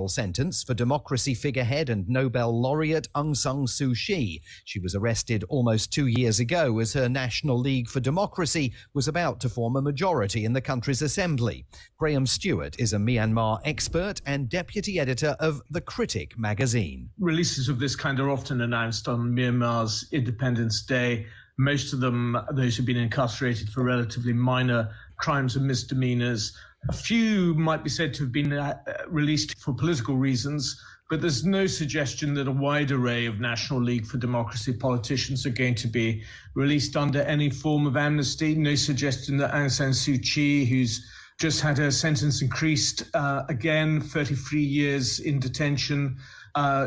sentence for democracy figurehead and Nobel laureate Aung San Suu Kyi. She was arrested almost 2 years ago as her National League for Democracy was about to form a majority in the country's assembly. Graham Stewart is a Myanmar expert and deputy editor of The Critic magazine. Releases of this kind are often announced on Myanmar's Independence Day. Most of them, those who've been incarcerated for relatively minor crimes and misdemeanors. A few might be said to have been released for political reasons, but there's no suggestion that a wide array of National League for Democracy politicians are going to be released under any form of amnesty. No suggestion that Aung San Suu Kyi, who's just had her sentence increased again, 33 years in detention.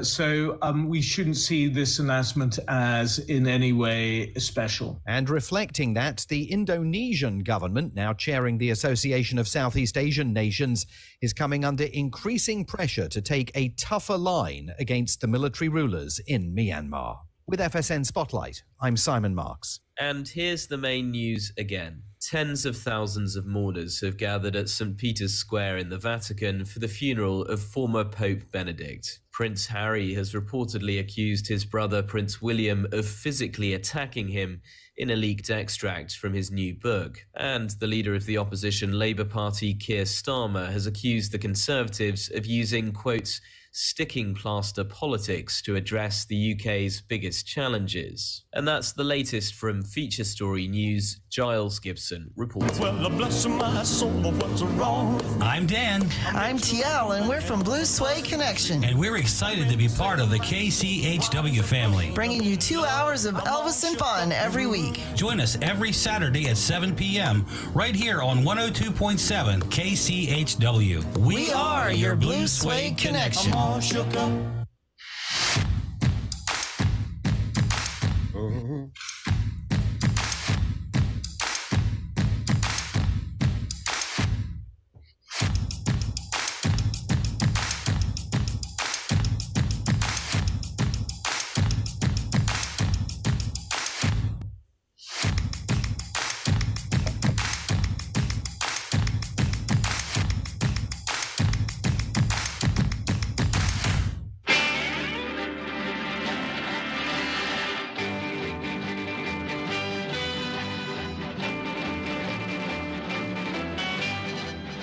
So we shouldn't see this announcement as in any way special. And reflecting that, the Indonesian government, now chairing the Association of Southeast Asian Nations, is coming under increasing pressure to take a tougher line against the military rulers in Myanmar. With FSN Spotlight, I'm Simon Marks. And here's the main news again. Tens of thousands of mourners have gathered at St. Peter's Square in the Vatican for the funeral of former Pope Benedict. Prince Harry has reportedly accused his brother Prince William of physically attacking him in a leaked extract from his new book. And the leader of the opposition Labour Party, Keir Starmer, has accused the Conservatives of using, quote, sticking plaster politics to address the UK's biggest challenges. And that's the latest from Feature Story News. Giles Gibson reports. Well, bless my soul, what's wrong? I'm Dan. I'm TL, and we're from Blue Suede Connection. And we're excited to be part of the KCHW family. Bringing you 2 hours of Elvis and fun every week. Join us every Saturday at 7 p.m. right here on 102.7 KCHW. We are your Blue Suede Connection. I'm all shook up.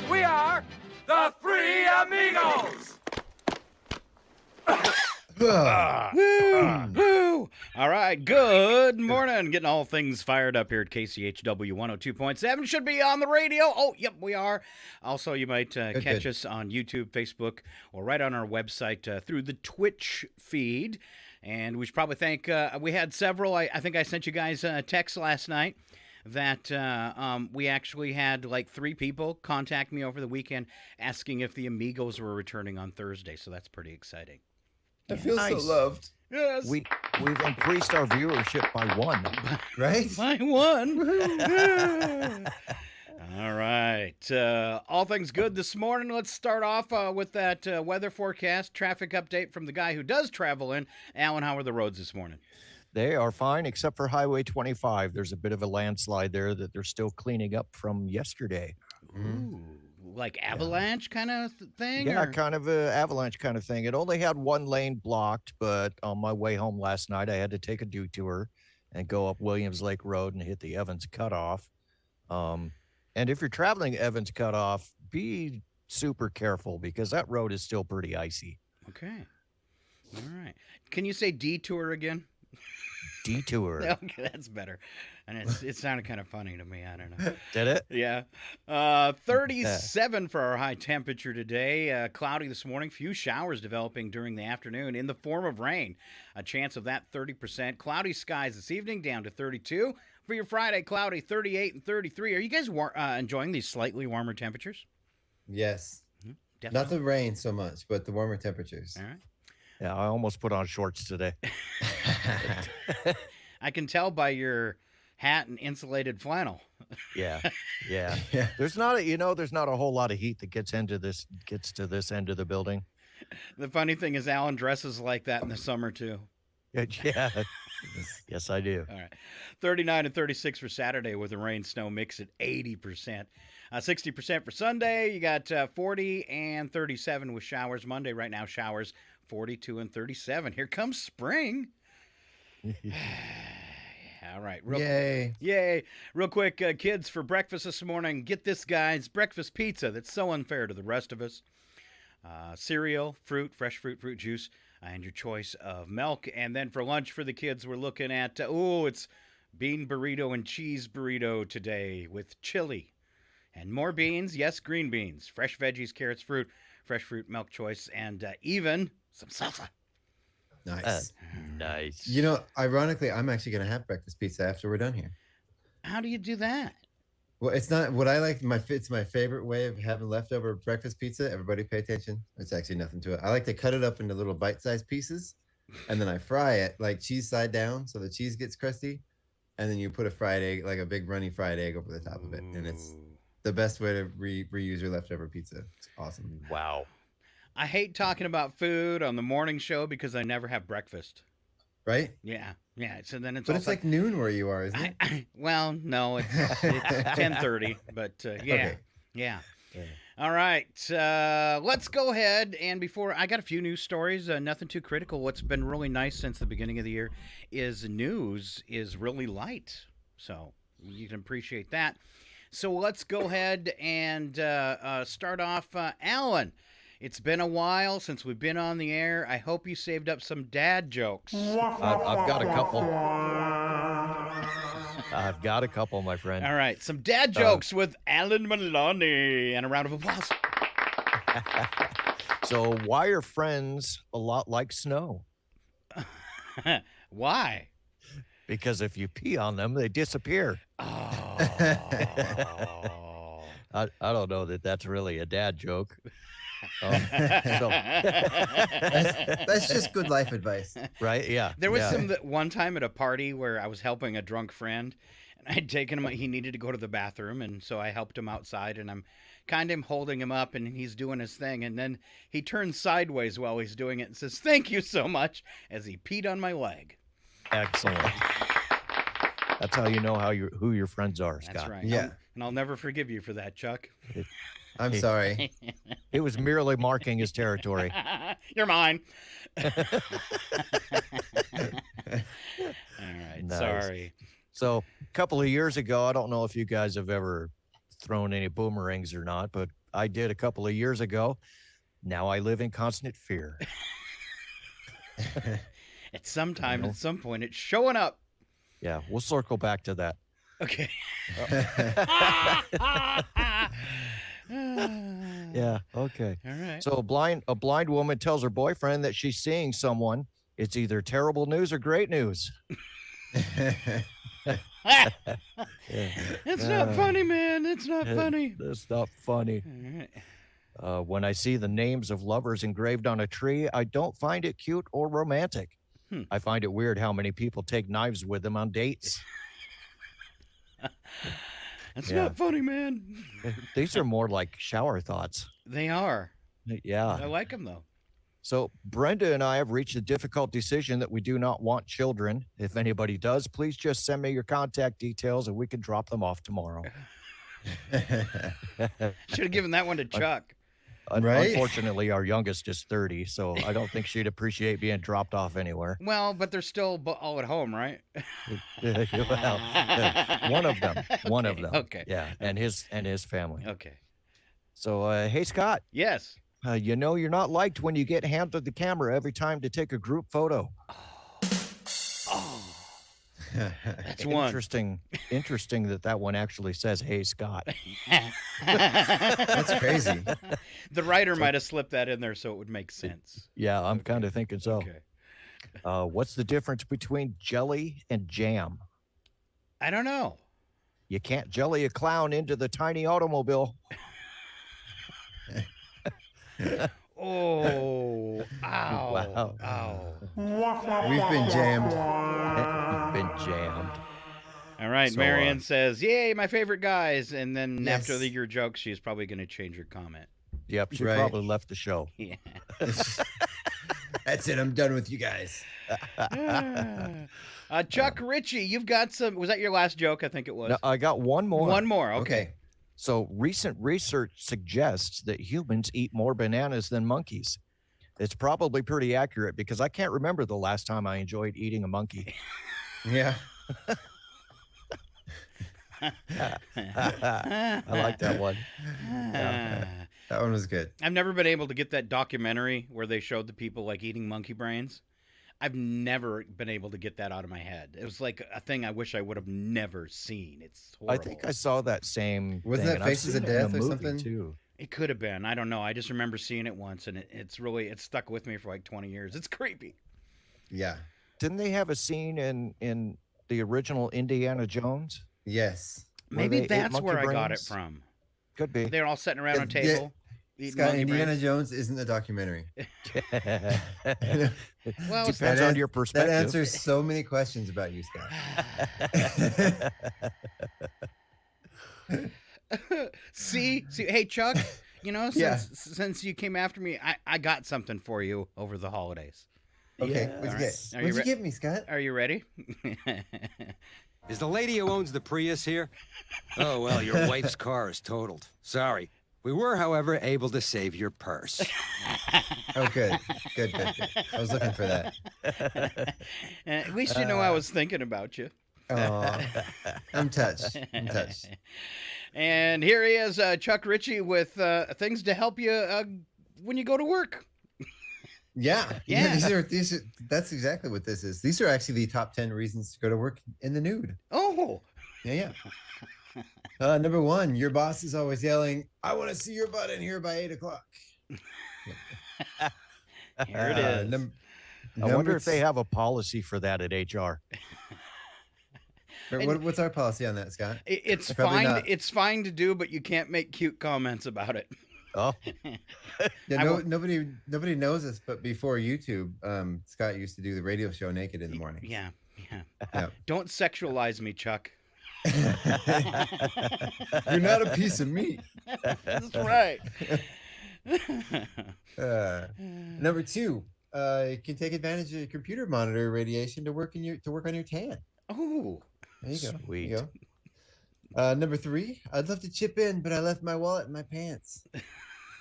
We are the Three Amigos! Woo! All right, good morning. Getting all things fired up here at KCHW 102.7. Should be on the radio. Oh, yep, we are. Also, you might catch us on YouTube, Facebook, or right on our website through the Twitch feed. And we should probably thank, we had several, I think I sent you guys a text last night that we actually had like 3 people contact me over the weekend asking if the Amigos were returning on Thursday. So that's pretty exciting. I feel so loved. Yes. We've increased our viewership by 1, right? By 1. All right. All things good this morning. Let's start off with that weather forecast, traffic update from the guy who does travel in. Alan, how are the roads this morning? They are fine, except for Highway 25. There's a bit of a landslide there that they're still cleaning up from yesterday. Ooh, like avalanche kind of thing? Yeah, or? kind of an avalanche kind of thing. It only had 1 lane blocked, but on my way home last night, I had to take a detour and go up Williams Lake Road and hit the Evans Cutoff. And if you're traveling Evans Cutoff, be super careful because that road is still pretty icy. Okay. All right. Can you say detour again? Detour. Okay, that's better. And it sounded kind of funny to me. I don't know. Did it? Yeah. 37 for our high temperature today. Cloudy this morning. Few showers developing during the afternoon in the form of rain. A chance of that 30%. Cloudy skies this evening down to 32. For your Friday, cloudy 38 and 33. Are you guys enjoying these slightly warmer temperatures? Yes. Definitely. Not the rain so much, but the warmer temperatures. All right. Yeah, I almost put on shorts today. I can tell by your hat and insulated flannel. Yeah. There's not a whole lot of heat that gets to this end of the building. The funny thing is Alan dresses like that in the summer too. Yeah. Yes, I do. All right. 39 and 36 for Saturday with the rain snow mix at 80%. 60% for Sunday. You got 40 and 37 with showers. Monday right now, showers 42 and 37. Here comes spring. All right. Yay. Real quick, kids, for breakfast this morning, get this, guys. Breakfast pizza that's so unfair to the rest of us. Cereal, fruit, fresh fruit juice, and your choice of milk. And then for lunch for the kids, we're looking at, it's bean burrito and cheese burrito today with chili. And more beans, yes, green beans, fresh veggies, carrots, fruit, fresh fruit, milk choice, and even some salsa. Nice. Nice. You know, ironically, I'm actually going to have breakfast pizza after we're done here. How do you do that? Well, it's not what I like. It's my favorite way of having leftover breakfast pizza. Everybody pay attention. It's actually nothing to it. I like to cut it up into little bite-sized pieces, and then I fry it like cheese side down so the cheese gets crusty, and then you put a fried egg, like a big runny fried egg over the top of it, and it's the best way to reuse your leftover pizza. It's awesome. Wow. I hate talking about food on the morning show because I never have breakfast. Right? Yeah. So then it's. But it's like noon where you are, isn't it? Well, no, it's 10:30. But yeah. Okay. Yeah. All right. Let's go ahead. And before I got a few news stories, nothing too critical. What's been really nice since the beginning of the year is news is really light. So you can appreciate that. So let's go ahead and start off. Alan, it's been a while since we've been on the air. I hope you saved up some dad jokes. I've got a couple. I've got a couple, my friend. All right. Some dad jokes with Alan Maloney. And a round of applause. So why are friends a lot like snow? Why? Because if you pee on them, they disappear. Oh. I don't know that that's really a dad joke. That's just good life advice. Right? Yeah. There was one time at a party where I was helping a drunk friend, and I'd taken him. He needed to go to the bathroom, and so I helped him outside, and I'm kind of holding him up, and he's doing his thing, and then he turns sideways while he's doing it and says, "Thank you so much," as he peed on my leg. Excellent. That's how you know who your friends are, Scott. That's right. Yeah. And I'll never forgive you for that, Chuck. I'm sorry. It was merely marking his territory. You're mine. All right. Nice. Sorry. So a couple of years ago, I don't know if you guys have ever thrown any boomerangs or not, but I did a couple of years ago. Now I live in constant fear. At some point, it's showing up. Yeah, we'll circle back to that. Okay. Yeah, okay. All right. So a blind woman tells her boyfriend that she's seeing someone. It's either terrible news or great news. It's not funny, man. It's not funny. That's not funny. All right. When I see the names of lovers engraved on a tree, I don't find it cute or romantic. I find it weird how many people take knives with them on dates. That's not funny, man. These are more like shower thoughts. They are. Yeah. I like them, though. So Brenda and I have reached a difficult decision that we do not want children. If anybody does, please just send me your contact details and we can drop them off tomorrow. Should have given that one to Chuck. Right? Unfortunately, our youngest is 30, so I don't think she'd appreciate being dropped off anywhere. Well, but they're still all at home, right? Well, one of them. Okay. Yeah, and his family. Okay. So, hey, Scott. Yes. You know you're not liked when you get handed the camera every time to take a group photo. Oh. That's one. Interesting that one actually says, "Hey, Scott." That's crazy. The writer might have slipped that in there so it would make sense. Yeah, I'm kind of thinking so. Okay. What's the difference between jelly and jam? I don't know. You can't jelly a clown into the tiny automobile. Oh, ow. Wow. Ow. We've been jammed. You've been jammed. All right, So, Marion says, "Yay, my favorite guys." And then Yes. after your joke, she's probably going to change her comment. Yep, she Right. probably left the show. Yeah. That's it. I'm done with you guys. Chuck Ritchie, you've got some. Was that your last joke? I think it was. No, I got one more. One more. Okay. So recent research suggests that humans eat more bananas than monkeys. It's probably pretty accurate because I can't remember the last time I enjoyed eating a monkey. Yeah. I like that one. Yeah. That one was good. I've never been able to get that documentary where they showed the people like eating monkey brains. I've never been able to get that out of my head. It was like a thing I wish I would have never seen. It's horrible. I think I saw that same. Wasn't thing, that Faces of Death or something? Too. It could have been. I don't know. I just remember seeing it once, and it's stuck with me for like 20 years. It's creepy. Yeah. Didn't they have a scene in the original Indiana Jones? Yes. Maybe that's where I got it from. Could be. They're all sitting around a table. Scott, Indiana Jones isn't a documentary. Well, depends on your perspective. That answers so many questions about you, Scott. See, hey Chuck, since you came after me, I got something for you over the holidays. Okay, what'd you get me, Scott? Are you ready? Is the lady who owns the Prius here? Oh, well, your wife's car is totaled. Sorry. We were, however, able to save your purse. Oh, good. Good. I was looking for that. At least you know I was thinking about you. Oh, I'm touched. And here he is, Chuck Ritchie, with things to help you when you go to work. Yeah. These are. That's exactly what this is. These are actually the top 10 reasons to go to work in the nude. Oh. Yeah. Number 1, your boss is always yelling, "I want to see your butt in here by 8:00." Here it is. I wonder if they have a policy for that at HR. What's our policy on that, Scott? It's fine. It's fine to do, but you can't make cute comments about it. Oh. Yeah, nobody knows this, but before YouTube, Scott used to do the radio show naked in the morning. Yeah. Don't sexualize me, Chuck. You're not a piece of meat. That's right. Number 2, you can take advantage of your computer monitor radiation to work on your tan. Oh, there you go. Sweet. There you go. Number 3, I'd love to chip in, but I left my wallet in my pants.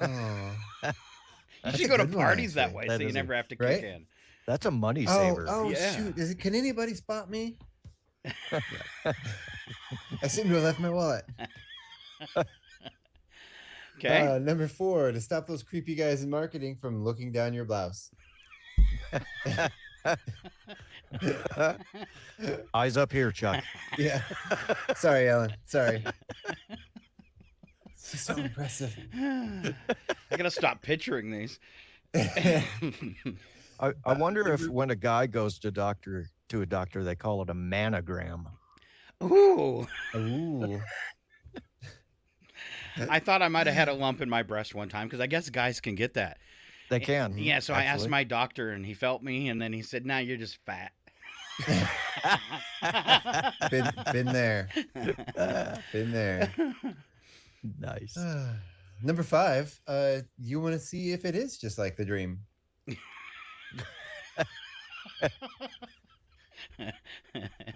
Oh, you should go to parties that way, so you never have to kick in. That's a money saver. Oh yeah. Shoot! Can anybody spot me? I seem to have left my wallet. Okay. Number 4, to stop those creepy guys in marketing from looking down your blouse. Eyes up here, Chuck. Yeah. Sorry, Ellen. Sorry. This is so impressive. I gotta stop picturing these. I wonder if when a guy goes to a doctor, they call it a manogram. Ooh. Ooh. I thought I might have had a lump in my breast one time because I guess guys can get that. They can. Yeah, so I asked my doctor and he felt me and then he said, "Nah, you're just fat." Been there. Been there. Nice. Number 5, you want to see if it is just like the dream.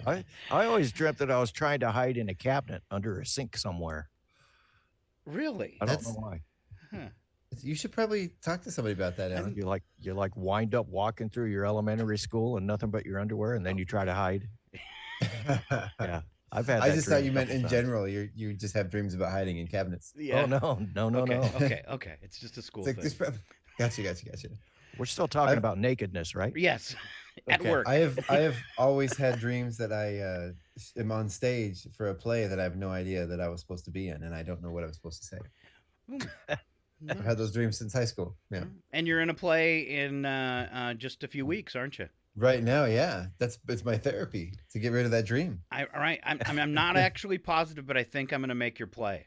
I always dreamt that I was trying to hide in a cabinet under a sink somewhere. Really? I don't know why. Huh. You should probably talk to somebody about that, Alan. You like wind up walking through your elementary school and nothing but your underwear, and then you try to hide. Yeah, I've had. I that just dream thought you a meant couple in times. general. You just have dreams about hiding in cabinets. Yeah. Oh no. Okay. It's just a school It's thing. like Gotcha. We're still talking about nakedness, right? Yes. At work. I have always had dreams that I am on stage for a play that I have no idea that I was supposed to be in, and I don't know what I was supposed to say. I've had those dreams since high school. Yeah. And you're in a play in just a few weeks, aren't you? Right now, yeah. It's my therapy to get rid of that dream. All right. I'm not actually positive, but I think I'm going to make your play.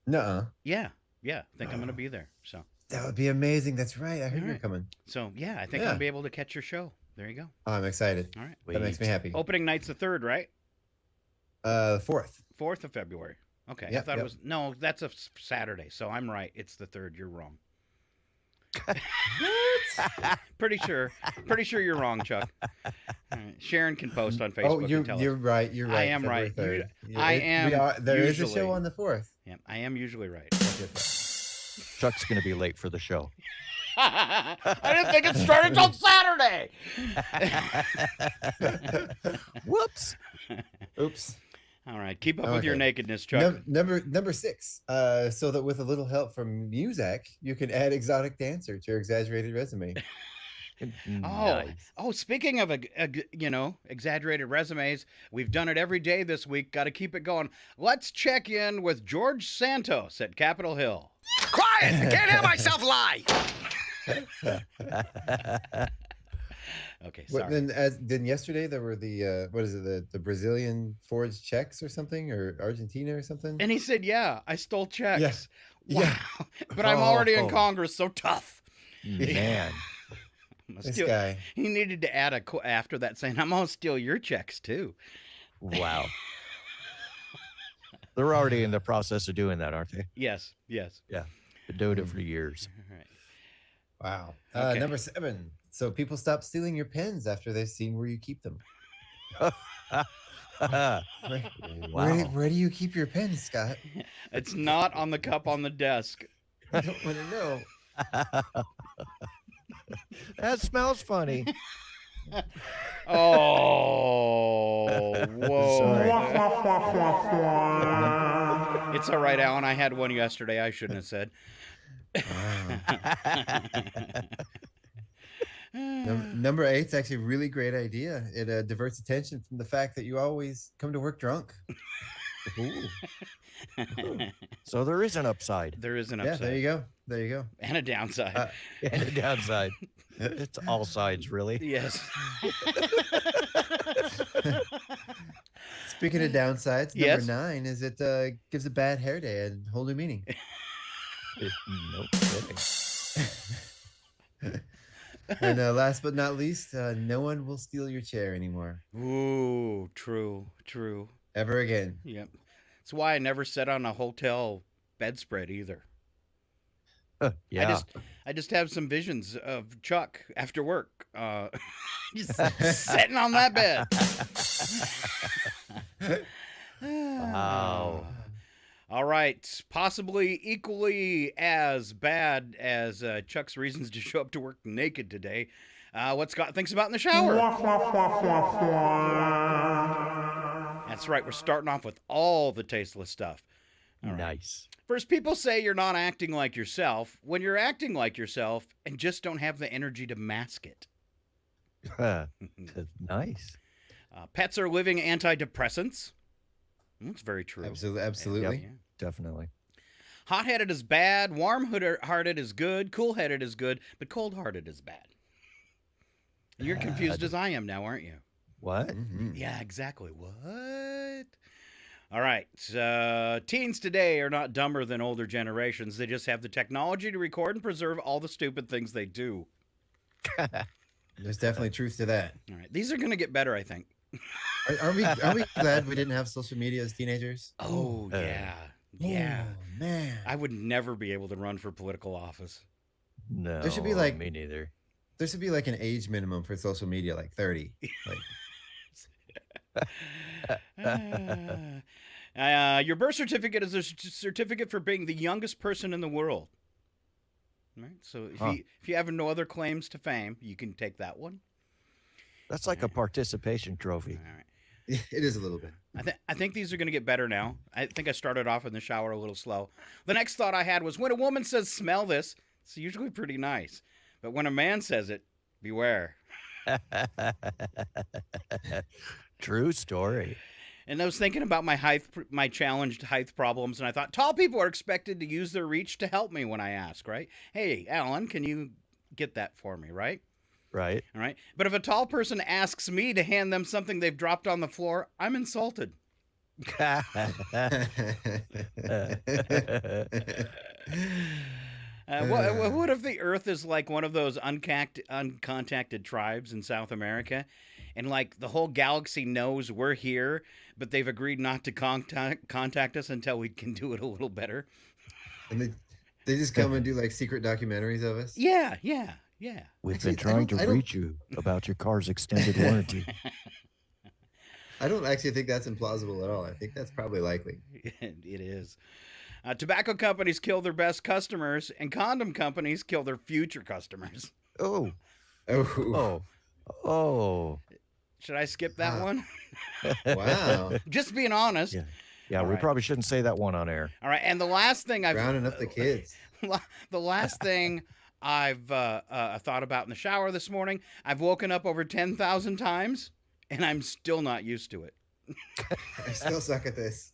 Nuh-uh. Yeah. I think I'm going to be there. So that would be amazing. That's right. I heard you're coming. So yeah, I think I'll be able to catch your show. There you go. Oh, I'm excited. All right. That makes me happy. Opening night's the 3rd, right? 4th. 4th of February. Okay. Yep, I thought it was that's a Saturday, so I'm right. It's the 3rd. You're wrong. Pretty sure you're wrong, Chuck. All right. Sharon can post on Facebook. Oh, and tell you're us. right. You're right. I am February right. 3rd. I am. There is a usually. show on the 4th. Yeah, I am usually right. Chuck's going to be late for the show. I didn't think it started till Saturday. Whoops. Oops. All right, keep up with your nakedness, Chuck. Number 6. So that with a little help from Muzak, you can add exotic dancer to your exaggerated resume. Oh, speaking of exaggerated resumes, we've done it every day this week. Got to keep it going. Let's check in with George Santos at Capitol Hill. Quiet! I can't hear myself lie. Okay, sorry. Then yesterday there were the the Brazilian forged checks or something, or Argentina or something. And he said, "Yeah, I stole checks." Yes. Wow. Yeah. But I'm already in Congress, so tough. Man. This guy. He needed to add after that saying, "I'm gonna steal your checks too." Wow. They're already in the process of doing that, aren't they? Yes. Yeah. Been doing it for years. All right. Wow. Okay. Number 7. So people stop stealing your pens after they've seen where you keep them. Wow. Where do you keep your pens, Scott? It's not on the cup on the desk. I don't want to know. That smells funny. Oh, whoa. It's all right, Alan. I had one yesterday. I shouldn't have said. Number 8's actually a really great idea. It diverts attention from the fact that you always come to work drunk. Ooh. So there is an upside. There is an Yeah, upside. there you go. And a downside. And a downside. It's all sides, really. Yes. Speaking of downsides, Yes. number 9 is it gives a bad hair day a whole new meaning. No kidding. And last but not least, no one will steal your chair anymore. Ooh, true. Ever again. Yep. That's why I never sit on a hotel bedspread either. Yeah. I just have some visions of Chuck after work, just sitting on that bed. Wow. All right, possibly equally as bad as Chuck's reasons to show up to work naked today. What Scott thinks about in the shower. That's right, we're starting off with all the tasteless stuff. All right. Nice. First, people say you're not acting like yourself when you're acting like yourself and just don't have the energy to mask it. Nice. Pets are living antidepressants. That's very true. Absolutely. Yeah. Definitely. Hot-headed is bad, warm-hearted is good, cool-headed is good, but cold-hearted is bad. You're confused as I am now, aren't you? What? Mm-hmm. Yeah, exactly. What? All right. Teens today are not dumber than older generations. They just have the technology to record and preserve all the stupid things they do. There's definitely truth to that. All right. These are going to get better, I think. Are we glad we didn't have social media as teenagers? Oh, yeah. Yeah. Oh, man. I would never be able to run for political office. No. There should be me neither. There should be like an age minimum for social media, like 30. Your birth certificate is a certificate for being the youngest person in the world. All right. So if you have no other claims to fame, you can take that one. That's like a participation trophy. All right. It is a little bit. I think these are going to get better now. I think I started off in the shower a little slow. The next thought I had was when a woman says, "Smell this," it's usually pretty nice. But when a man says it, beware. True story. And I was thinking about my challenged height problems, and I thought tall people are expected to use their reach to help me when I ask, right? Hey, Alan, can you get that for me, right? Right. All right. But if a tall person asks me to hand them something they've dropped on the floor, I'm insulted. What if the Earth is like one of those uncontacted tribes in South America, and like the whole galaxy knows we're here, but they've agreed not to contact us until we can do it a little better? And They just come and do like secret documentaries of us. Yeah. We've Actually, been trying to I don't- reach you about your car's extended warranty. I don't actually think that's implausible at all. I think that's probably likely. It is. Tobacco companies kill their best customers, and condom companies kill their future customers. Oh, Oh, oh. Should I skip that one? wow. Just being honest. Yeah, All we right. probably shouldn't say that one on air. All right, and the last thing Rounding up the kids. the last thing I've thought about in the shower this morning, I've woken up over 10,000 times, and I'm still not used to it. I still suck at this.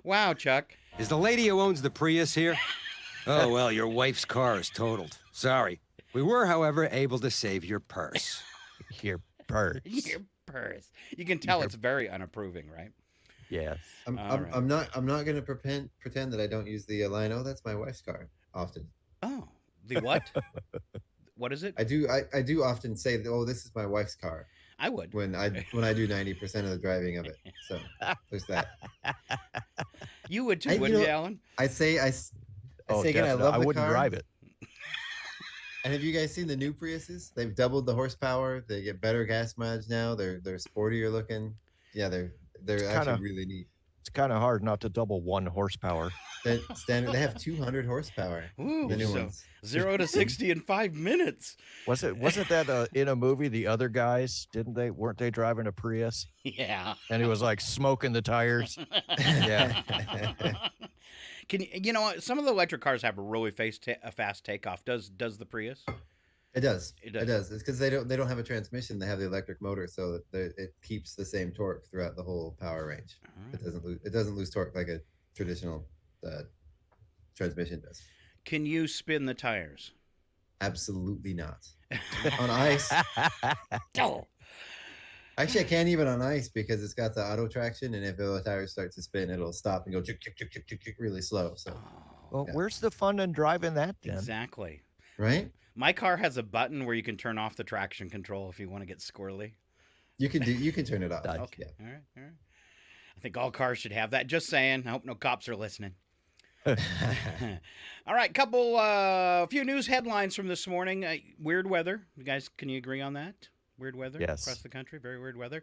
Wow, Chuck. Is the lady who owns the Prius here? Oh, well, your wife's car is totaled. Sorry. We were, however, able to save your purse. Your purse. Your purse. You can tell it's very unapproving, right? Yes. I'm not gonna pretend that I don't use the line. Oh, that's my wife's car. Often. Oh, the what? What is it? I do often say, oh, this is my wife's car. I would. When I do 90% of the driving of it. So there's that. You would too, You wouldn't you, know, Alan? I say again, I Definitely. love I the wouldn't car. drive it. And have you guys seen the new Priuses? They've doubled the horsepower. They get better gas mileage now. They're sportier looking. Yeah, they're actually really neat. It's kind of hard not to double 1 horsepower. They have 200 horsepower. Ooh, the new so ones. 0 to 60 in 5 minutes. Wasn't that in a movie? The other guys weren't they driving a Prius? Yeah. And he was like smoking the tires. Yeah. You know what? Some of the electric cars have a really fast takeoff. Does the Prius? It does. It It does. does. It's because they don't have a transmission. They have the electric motor, so that it keeps the same torque throughout the whole power range. All right. It doesn't lose torque like a traditional transmission does. Can you spin the tires? Absolutely not. On ice. Oh. Actually, I can't even on ice because it's got the auto traction, and if the tires start to spin, it'll stop and go chick, chick, chick, chick, chick, chick, really slow. So, Well, Yeah. where's the fun in driving that then? Exactly. right? My car has a button where you can turn off the traction control if you want to get squirrely. You can turn it off. Okay. Yeah. All right. I think all cars should have that. Just saying. I hope no cops are listening. All right, few news headlines from this morning. Weird weather. You guys, can you agree on that? Weird weather Yes. across the country. Very weird weather.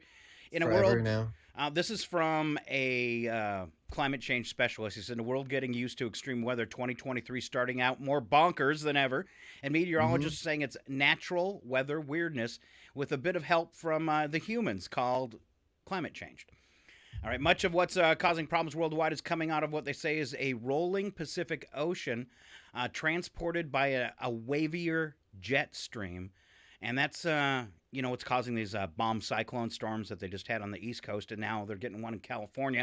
In a Forever world now. This is from a climate change specialist. He said, in a world getting used to extreme weather, 2023 starting out more bonkers than ever. And meteorologists are saying it's natural weather weirdness with a bit of help from the humans called climate change. All right, much of what's causing problems worldwide is coming out of what they say is a rolling Pacific Ocean transported by a wavier jet stream. And that's, what's causing these bomb cyclone storms that they just had on the East Coast, and now they're getting one in California.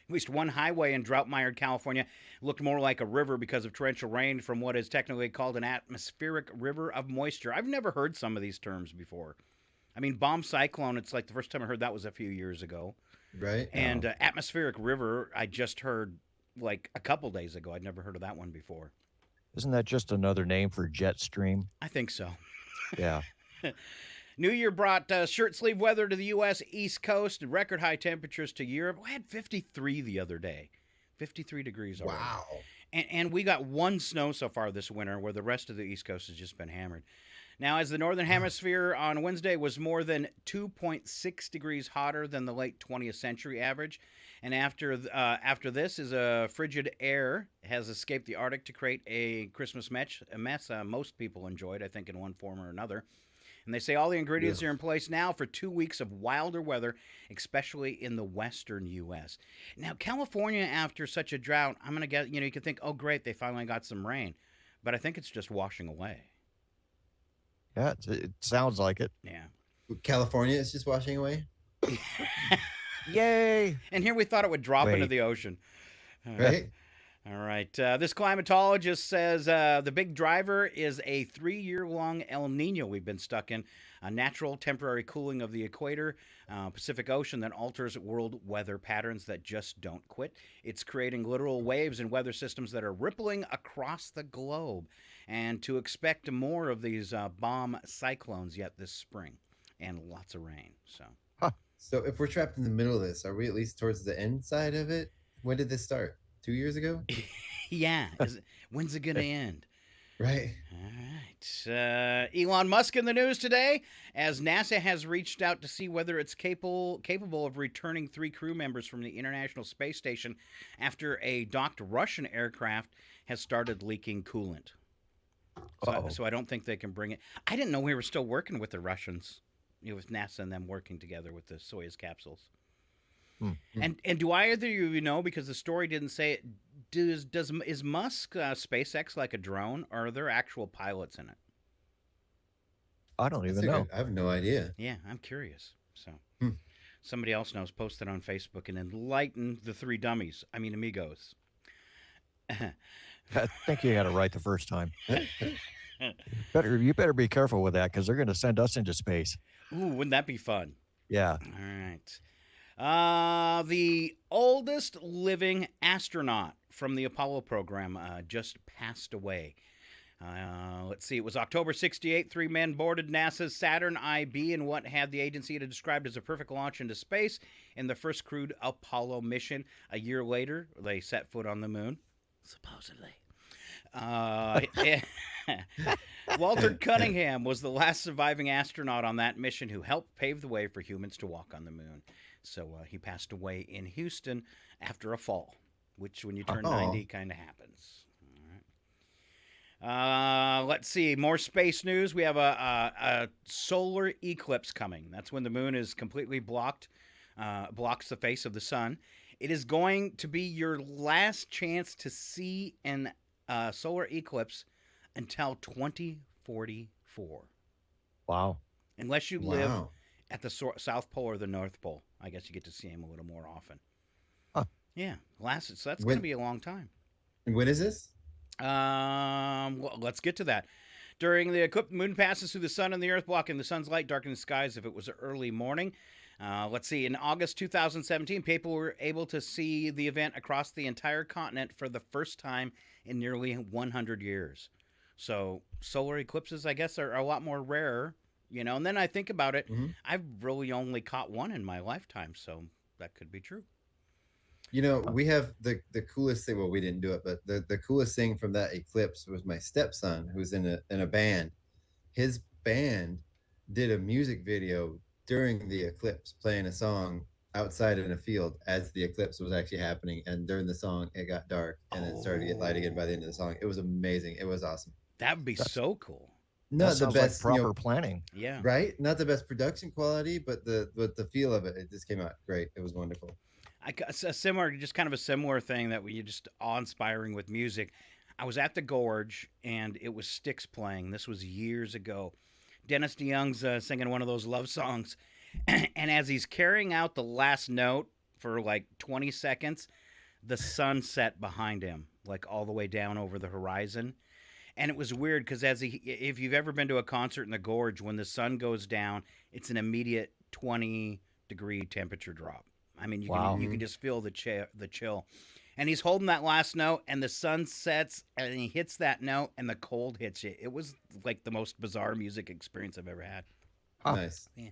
At least one highway in drought-mired California looked more like a river because of torrential rain from what is technically called an atmospheric river of moisture. I've never heard some of these terms before. I mean, bomb cyclone, it's like the first time I heard that was a few years ago. Right. And atmospheric river, I just heard like a couple days ago. I'd never heard of that one before. Isn't that just another name for jet stream? I think so. Yeah. New Year brought shirt sleeve weather to the U.S. East Coast and record high temperatures to Europe. We had 53 the other day, 53 degrees already. Wow. And we got one snow so far this winter, where the rest of the East Coast has just been hammered. Now, as the Northern Hemisphere on Wednesday was more than 2.6 degrees hotter than the late 20th century average. And after this is a frigid air has escaped the Arctic to create a Christmas mess most people enjoyed, I think, in one form or another. And they say all the ingredients are in place now for 2 weeks of wilder weather, especially in the western U.S. Now, California, after such a drought, I'm going to get, you could think, oh, great, they finally got some rain. But I think it's just washing away. Yeah, it sounds like it. Yeah. California is just washing away. Yay! And here we thought it would drop into Wait. the ocean. Right. All right. This climatologist says the big driver is a 3-year-long El Nino we've been stuck in, a natural temporary cooling of the equator, Pacific Ocean that alters world weather patterns that just don't quit. It's creating literal waves and weather systems that are rippling across the globe. And to expect more of these bomb cyclones yet this spring and lots of rain. So if we're trapped in the middle of this, are we at least towards the end side of it? When did this start? 2 years ago. Yeah. When's it going to end? Right. All right. Elon Musk in the news today as NASA has reached out to see whether it's capable of returning 3 crew members from the International Space Station after a docked Russian aircraft has started leaking coolant. So I don't think they can bring it. I didn't know we were still working with the Russians, with NASA and them working together with the Soyuz capsules. And do either of you know, because the story didn't say it, is Musk SpaceX like a drone, or are there actual pilots in it? I don't even know. I have no idea. Yeah, I'm curious. So somebody else knows, post it on Facebook and enlighten the 3 dummies. I mean, amigos. I think you got it right the first time. You better be careful with that, because they're going to send us into space. Ooh, wouldn't that be fun? Yeah. All right. The oldest living astronaut from the Apollo program just passed away. Let's see. It was October 68. 3 men boarded NASA's Saturn IB in what had the agency described as a perfect launch into space in the first crewed Apollo mission. A year later, they set foot on the moon, supposedly. Walter Cunningham was the last surviving astronaut on that mission who helped pave the way for humans to walk on the moon. So he passed away in Houston after a fall, which when you turn 90 kind of happens. All right. Let's see. More space news. We have a solar eclipse coming. That's when the moon is completely blocks the face of the sun. It is going to be your last chance to see an solar eclipse until 2044. Wow. Unless you live at the South Pole or the North Pole. I guess you get to see him a little more often. Huh. Yeah. So that's going to be a long time. And when is this? Well, let's get to that. During the eclipse, the moon passes through the sun and the earth, blocking the sun's light, darkening the skies if it was early morning. Let's see. In August 2017, people were able to see the event across the entire continent for the first time in nearly 100 years. So solar eclipses, I guess, are a lot more rare, And then I think about it, I've really only caught one in my lifetime, so that could be true. We have the coolest thing. Well, we didn't do it, but the coolest thing from that eclipse was my stepson, who's in a band. His band did a music video during the eclipse, playing a song outside in a field as the eclipse was actually happening. And during the song, it got dark and it started to get light again by the end of the song. It was amazing. It was awesome. That would be so cool. Not the best like proper planning. Yeah. Right? Not the best production quality, but the feel of it just came out great. It was wonderful. Kind of a similar thing that we just awe-inspiring with music. I was at the Gorge and it was Styx playing. This was years ago. Dennis DeYoung's singing one of those love songs. And as he's carrying out the last note for like 20 seconds, the sun set behind him, like all the way down over the horizon. And it was weird because if you've ever been to a concert in the Gorge, when the sun goes down, it's an immediate 20-degree temperature drop. I mean, you can just feel the chill. And he's holding that last note, and the sun sets, and he hits that note, and the cold hits you. It was like the most bizarre music experience I've ever had. Nice. Yeah.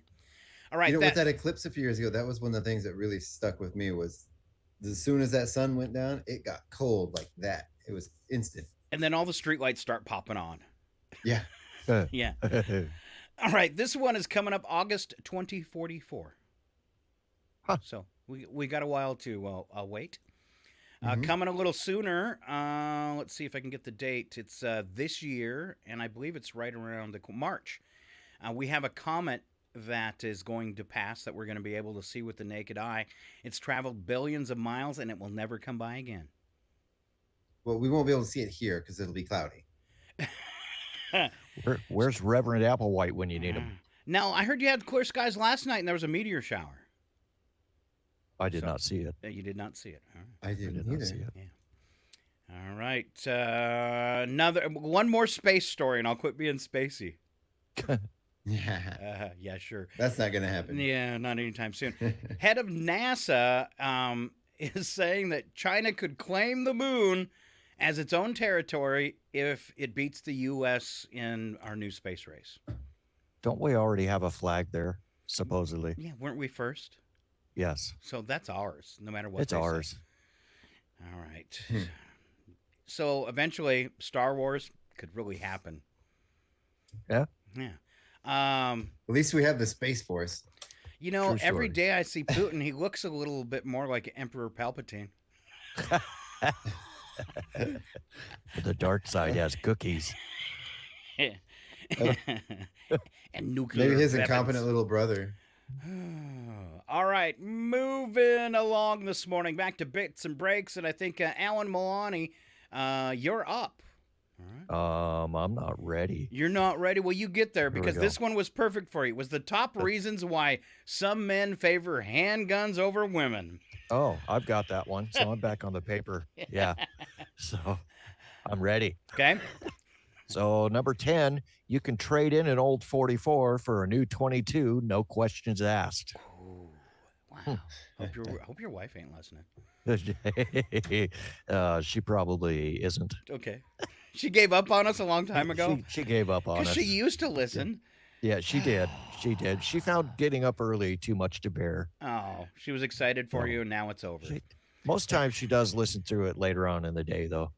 All right. With that eclipse a few years ago, that was one of the things that really stuck with me was as soon as that sun went down, it got cold like that. It was instant. And then all the streetlights start popping on. Yeah. Yeah. All right. This one is coming up August 2044. Huh. So we got a while to wait. Coming a little sooner. Let's see if I can get the date. It's this year, and I believe it's right around March. We have a comet that is going to pass that we're going to be able to see with the naked eye. It's traveled billions of miles, and it will never come by again. Well, we won't be able to see it here because it'll be cloudy. Where's Reverend Applewhite when you need him? Now, I heard you had clear skies last night, and there was a meteor shower. I did not see it. You did not see it. All right. I didn't either. See it. Yeah. All right. One more space story, and I'll quit being spacey. Yeah, sure. That's not going to happen. Yeah, not anytime soon. Head of NASA is saying that China could claim the moon as its own territory if it beats the U.S. in our new space race. Don't we already have a flag there, supposedly? Yeah, weren't we first? Yes. So that's ours, no matter what. It's ours. All right. So eventually, Star Wars could really happen. Yeah. Yeah. At least we have the Space Force. You know, True every story. day I see Putin, he looks a little bit more like Emperor Palpatine. The dark side has cookies. And nuclear Maybe his weapons. incompetent little brother. All right, moving along this morning, back to bits and breaks, and I think Alan Milani, you're up. All right. I'm not ready. You're not ready? Well, you get there Here we because go. this one was perfect for you. It was the top reasons why some men favor handguns over women. Oh, I've got that one. So I'm back on the paper. Yeah. So I'm ready. Okay. So number 10, you can trade in an old 44 for a new 22, no questions asked. Oh, wow. Hope your wife ain't listening. She probably isn't. Okay. She gave up on us a long time ago. She gave up on Because us. she used to listen. Yeah, she did. She did. She found getting up early too much to bear. Oh, she was excited for you, and now it's over. Most times she does listen through it later on in the day, though.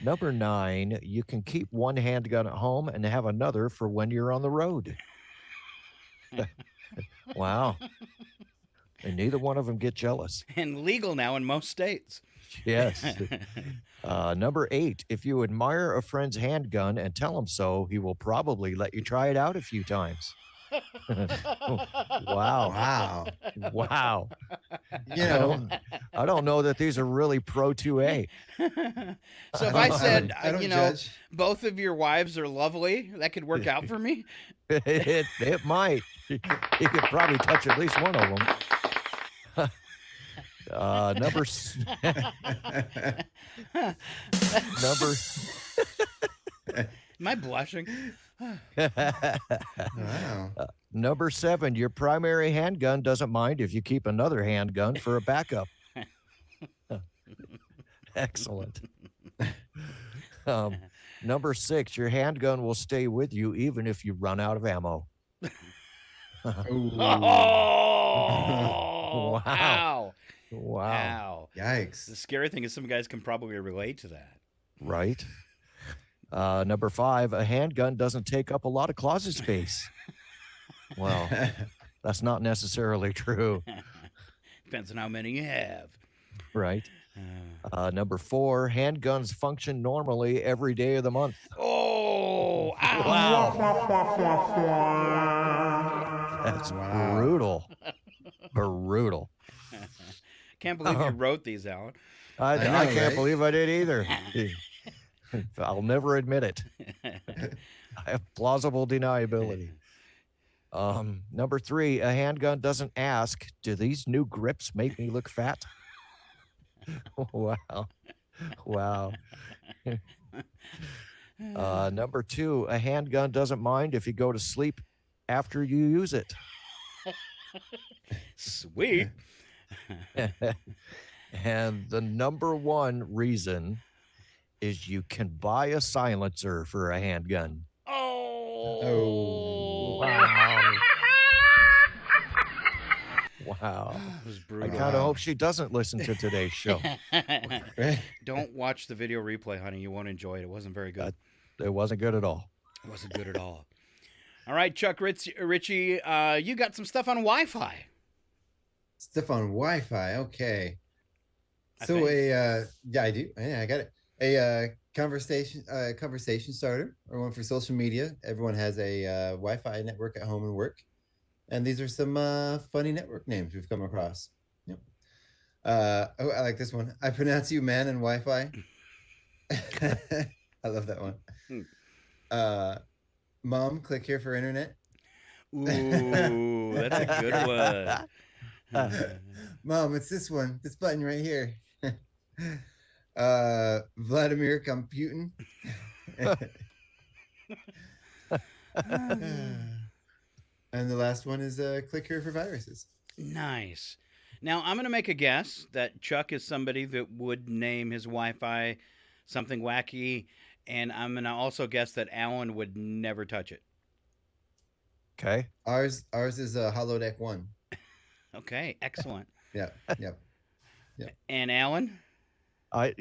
Number 9, you can keep one handgun at home and have another for when you're on the road. Wow. And neither one of them get jealous. And legal now in most states. Yes. Number 8, if you admire a friend's handgun and tell him so, he will probably let you try it out a few times. Wow. Wow. You know, I don't know that these are really pro 2A. So if I said, I don't you know, judge. both of your wives are lovely, that could work out for me? It might. He could probably touch at least one of them. Am I blushing? Wow. Number 7, your primary handgun doesn't mind if you keep another handgun for a backup. Excellent. Number 6, your handgun will stay with you even if you run out of ammo. Oh, Wow. wow. Wow. Yikes. The scary thing is some guys can probably relate to that. Right. Number 5, a handgun doesn't take up a lot of closet space. Well, that's not necessarily true. Depends on how many you have. Right. Number 4, handguns function normally every day of the month. Oh, ow. Wow. That's brutal. Brutal. Can't believe you wrote these, Alan. I know, can't right? believe I did either. I'll never admit it. I have plausible deniability. Number 3, a handgun doesn't ask, do these new grips make me look fat? Wow. Wow. Number 2, a handgun doesn't mind if you go to sleep after you use it. Sweet. And the number 1 reason is you can buy a silencer for a handgun. Oh. Wow. Wow. That was I brutal. kind of hope she doesn't listen to today's show. Don't watch the video replay, honey. You won't enjoy it. It wasn't very good. It wasn't good at all. It wasn't good at all. All right, Chuck Richie, you got some stuff on Wi-Fi. Stuff on Wi-Fi. Okay. I So think. yeah, I do. Yeah, I got it. A conversation starter or one for social media. Everyone has a Wi-Fi network at home and work, and these are some funny network names we've come across. Yep. Oh, I like this one. I pronounce you man and Wi-Fi. I love that one. Mom, click here for internet. Ooh, that's a good one. Mom, it's this one. This button right here. Vladimir Computin. And the last one is click here for viruses. Nice. Now, I'm going to make a guess that Chuck is somebody that would name his Wi-Fi something wacky, and I'm going to also guess that Alan would never touch it. Okay. Ours is a Holodeck 1. Okay, excellent. Yep. And Alan? I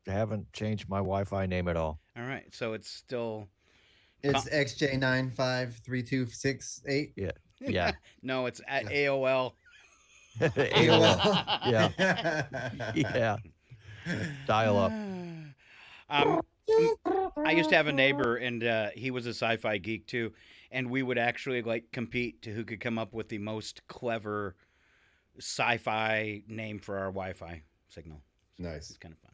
haven't changed my Wi-Fi name at all. All right, so it's still. It's XJ953268. Yeah. Yeah. No, it's at AOL. AOL. Yeah. Yeah. Dial up. I used to have a neighbor, and he was a sci-fi geek too, and we would actually like compete to who could come up with the most clever sci-fi name for our Wi-Fi signal. Nice. It's kind of fun.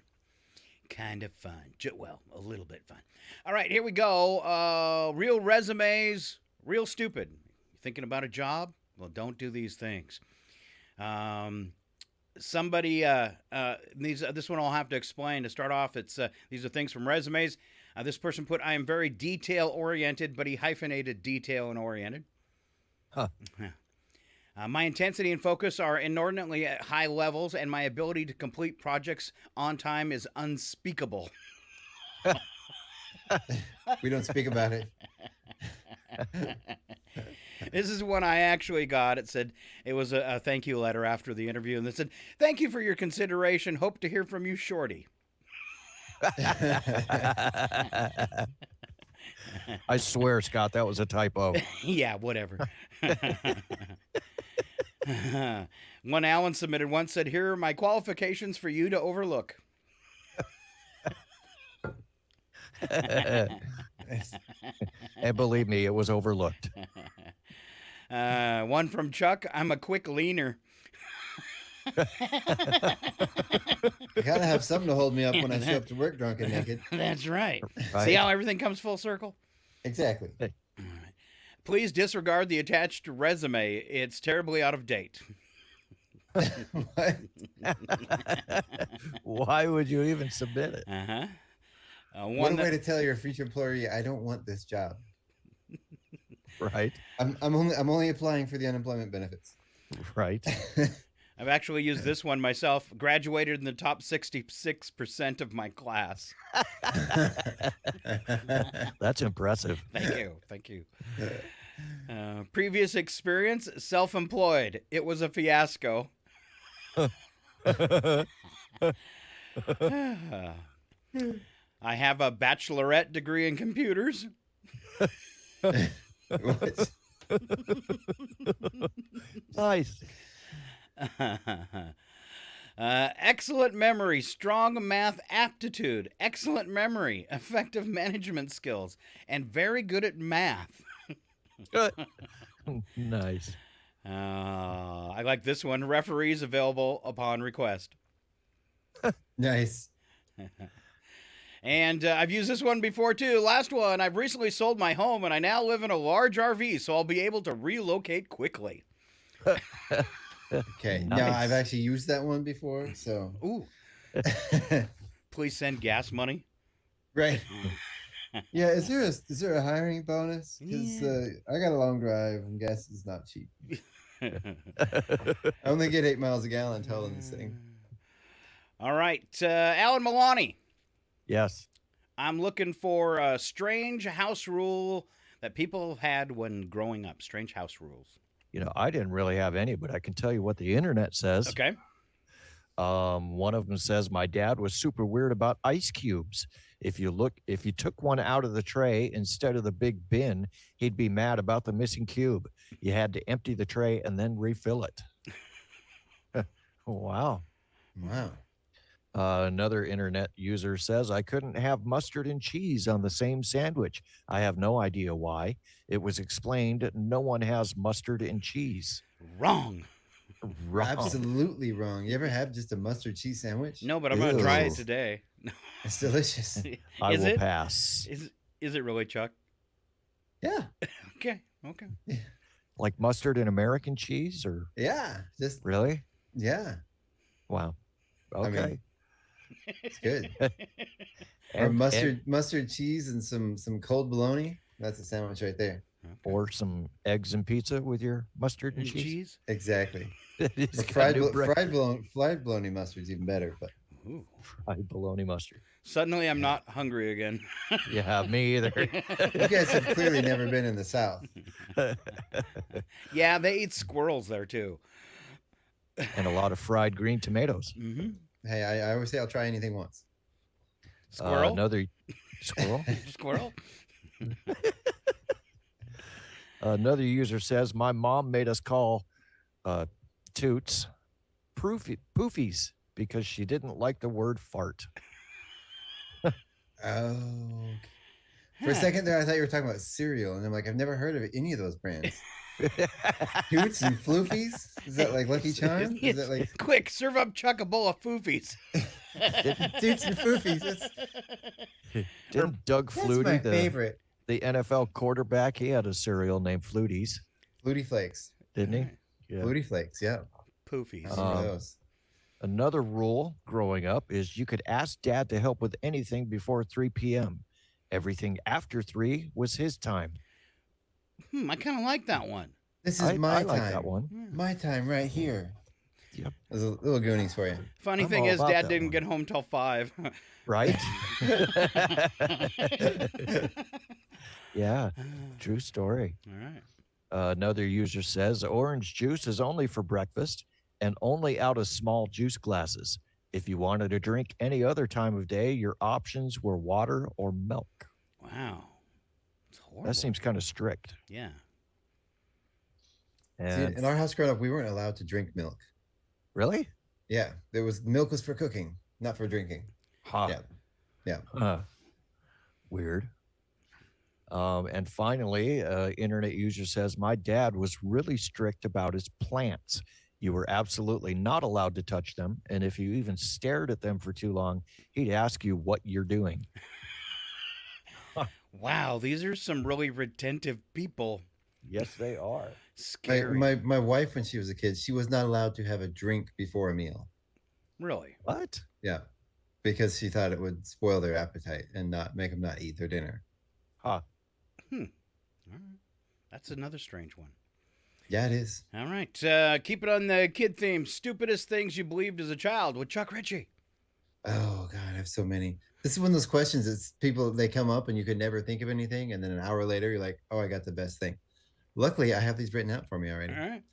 Kind of fun. Well, a little bit fun. All right, here we go. Real resumes, real stupid. Thinking about a job? Well, don't do these things. Somebody, this one I'll have to explain. To start off, these are things from resumes. This person put, I am very detail-oriented, but he hyphenated detail and oriented. Huh. My intensity and focus are inordinately at high levels, and my ability to complete projects on time is unspeakable. We don't speak about it. This is one I actually got. It said it was a thank you letter after the interview, and it said, "Thank you for your consideration. Hope to hear from you shorty." I swear, Scott, that was a typo. Yeah, whatever. One Alan submitted once said, "Here are my qualifications for you to overlook." And believe me, it was overlooked. One from Chuck, I'm a quick leaner. I gotta have something to hold me up when I show up to work drunk and naked. That's right. Right. See how everything comes full circle? Exactly. All right. Please disregard the attached resume. It's terribly out of date. What? Why would you even submit it? Uh-huh. What a way to tell your future employee, I don't want this job. Right. I'm only applying for the unemployment benefits. Right. I've actually used this one myself. Graduated in the top 66% of my class. That's impressive. Thank you. Previous experience, self-employed. It was a fiasco. I have a bachelorette degree in computers. What? Nice. Excellent memory, strong math aptitude, excellent memory, effective management skills, and very good at math. Nice. I like this one. Referees available upon request. Nice. And I've used this one before, too. Last one, I've recently sold my home, and I now live in a large RV, so I'll be able to relocate quickly. Okay. Nice. Now, I've actually used that one before, so. Ooh. Please send gas money. Right. Yeah, is there a hiring bonus? Because I got a long drive, and gas is not cheap. I only get 8 miles a gallon towing this thing. All right. Alan Milani. Yes. I'm looking for a strange house rule that people have had when growing up. Strange house rules. You know, I didn't really have any, but I can tell you what the internet says. Okay. One of them says my dad was super weird about ice cubes. If you took one out of the tray instead of the big bin, he'd be mad about the missing cube. You had to empty the tray and then refill it. Wow. Wow. Another internet user says I couldn't have mustard and cheese on the same sandwich. I have no idea why. It was explained no one has mustard and cheese. Wrong. Wrong. Absolutely wrong. You ever have just a mustard cheese sandwich? No, but I'm going to try it today. It's delicious. I will pass. Is it really, Chuck? Yeah. Okay. Like mustard and American cheese, or Yeah. Just really? yeah. Wow. Okay. I mean, it's good. Or And- mustard cheese and some cold bologna. That's a sandwich right there. or some eggs and pizza with your mustard and And cheese. cheese? Exactly. It's Or got new fried bologna mustard's even better, but Ooh. fried bologna mustard. Suddenly I'm not hungry again. Yeah, me either. you guys have clearly never been in the South. Yeah, they eat squirrels there too. and a lot of fried green tomatoes. Mm-hmm. Hey, I always say I'll try anything once. Squirrel? Another squirrel. Squirrel? Another user says, my mom made us call toots poofies because she didn't like the word fart. Oh. For a second there, I thought you were talking about cereal, and I'm like, I've never heard of any of those brands. Toots and Floofies? Is that like Lucky Charms? Is that like Quick, serve up Chuck a bowl of foofies. Toots and Floofies? Didn't Doug That's Flutie, my favorite. the NFL quarterback, he had a cereal named Fluties, Flutie Flakes. didn't he? Yeah. Flutie Flakes, yeah. Poofies. I remember those. Another rule growing up is you could ask Dad to help with anything before 3 p.m. Everything after 3 was his time. I kind of like that one. This is my I like time. that one. My time right here. Yep. There's a little Goonies for you. Funny I'm thing all is, about Dad that didn't one. get home till 5. Right? Yeah, true story. All right. Another user says orange juice is only for breakfast and only out of small juice glasses. If you wanted to drink any other time of day, your options were water or milk. Wow. It's horrible. That seems kind of strict. Yeah. See, And in our house growing up, we weren't allowed to drink milk. really? Yeah, milk was for cooking, not for drinking. Huh. Yeah. Weird. And finally, internet user says, my dad was really strict about his plants. You were absolutely not allowed to touch them. And if you even stared at them for too long, he'd ask you what you're doing. Wow, these are some really retentive people. Yes, they are. Scary. My wife, when she was a kid, she was not allowed to have a drink before a meal. Really? What? Yeah, because she thought it would spoil their appetite and not make them not eat their dinner. Huh. All right. That's another strange one. Yeah, it is. All right. Keep it on the kid theme. Stupidest things you believed as a child with Chuck Ritchie. Oh God, I have so many. This is one of those questions. It's people, they come up and you could never think of anything, and then an hour later you're like, oh, I got the best thing. Luckily, I have these written out for me already. All right.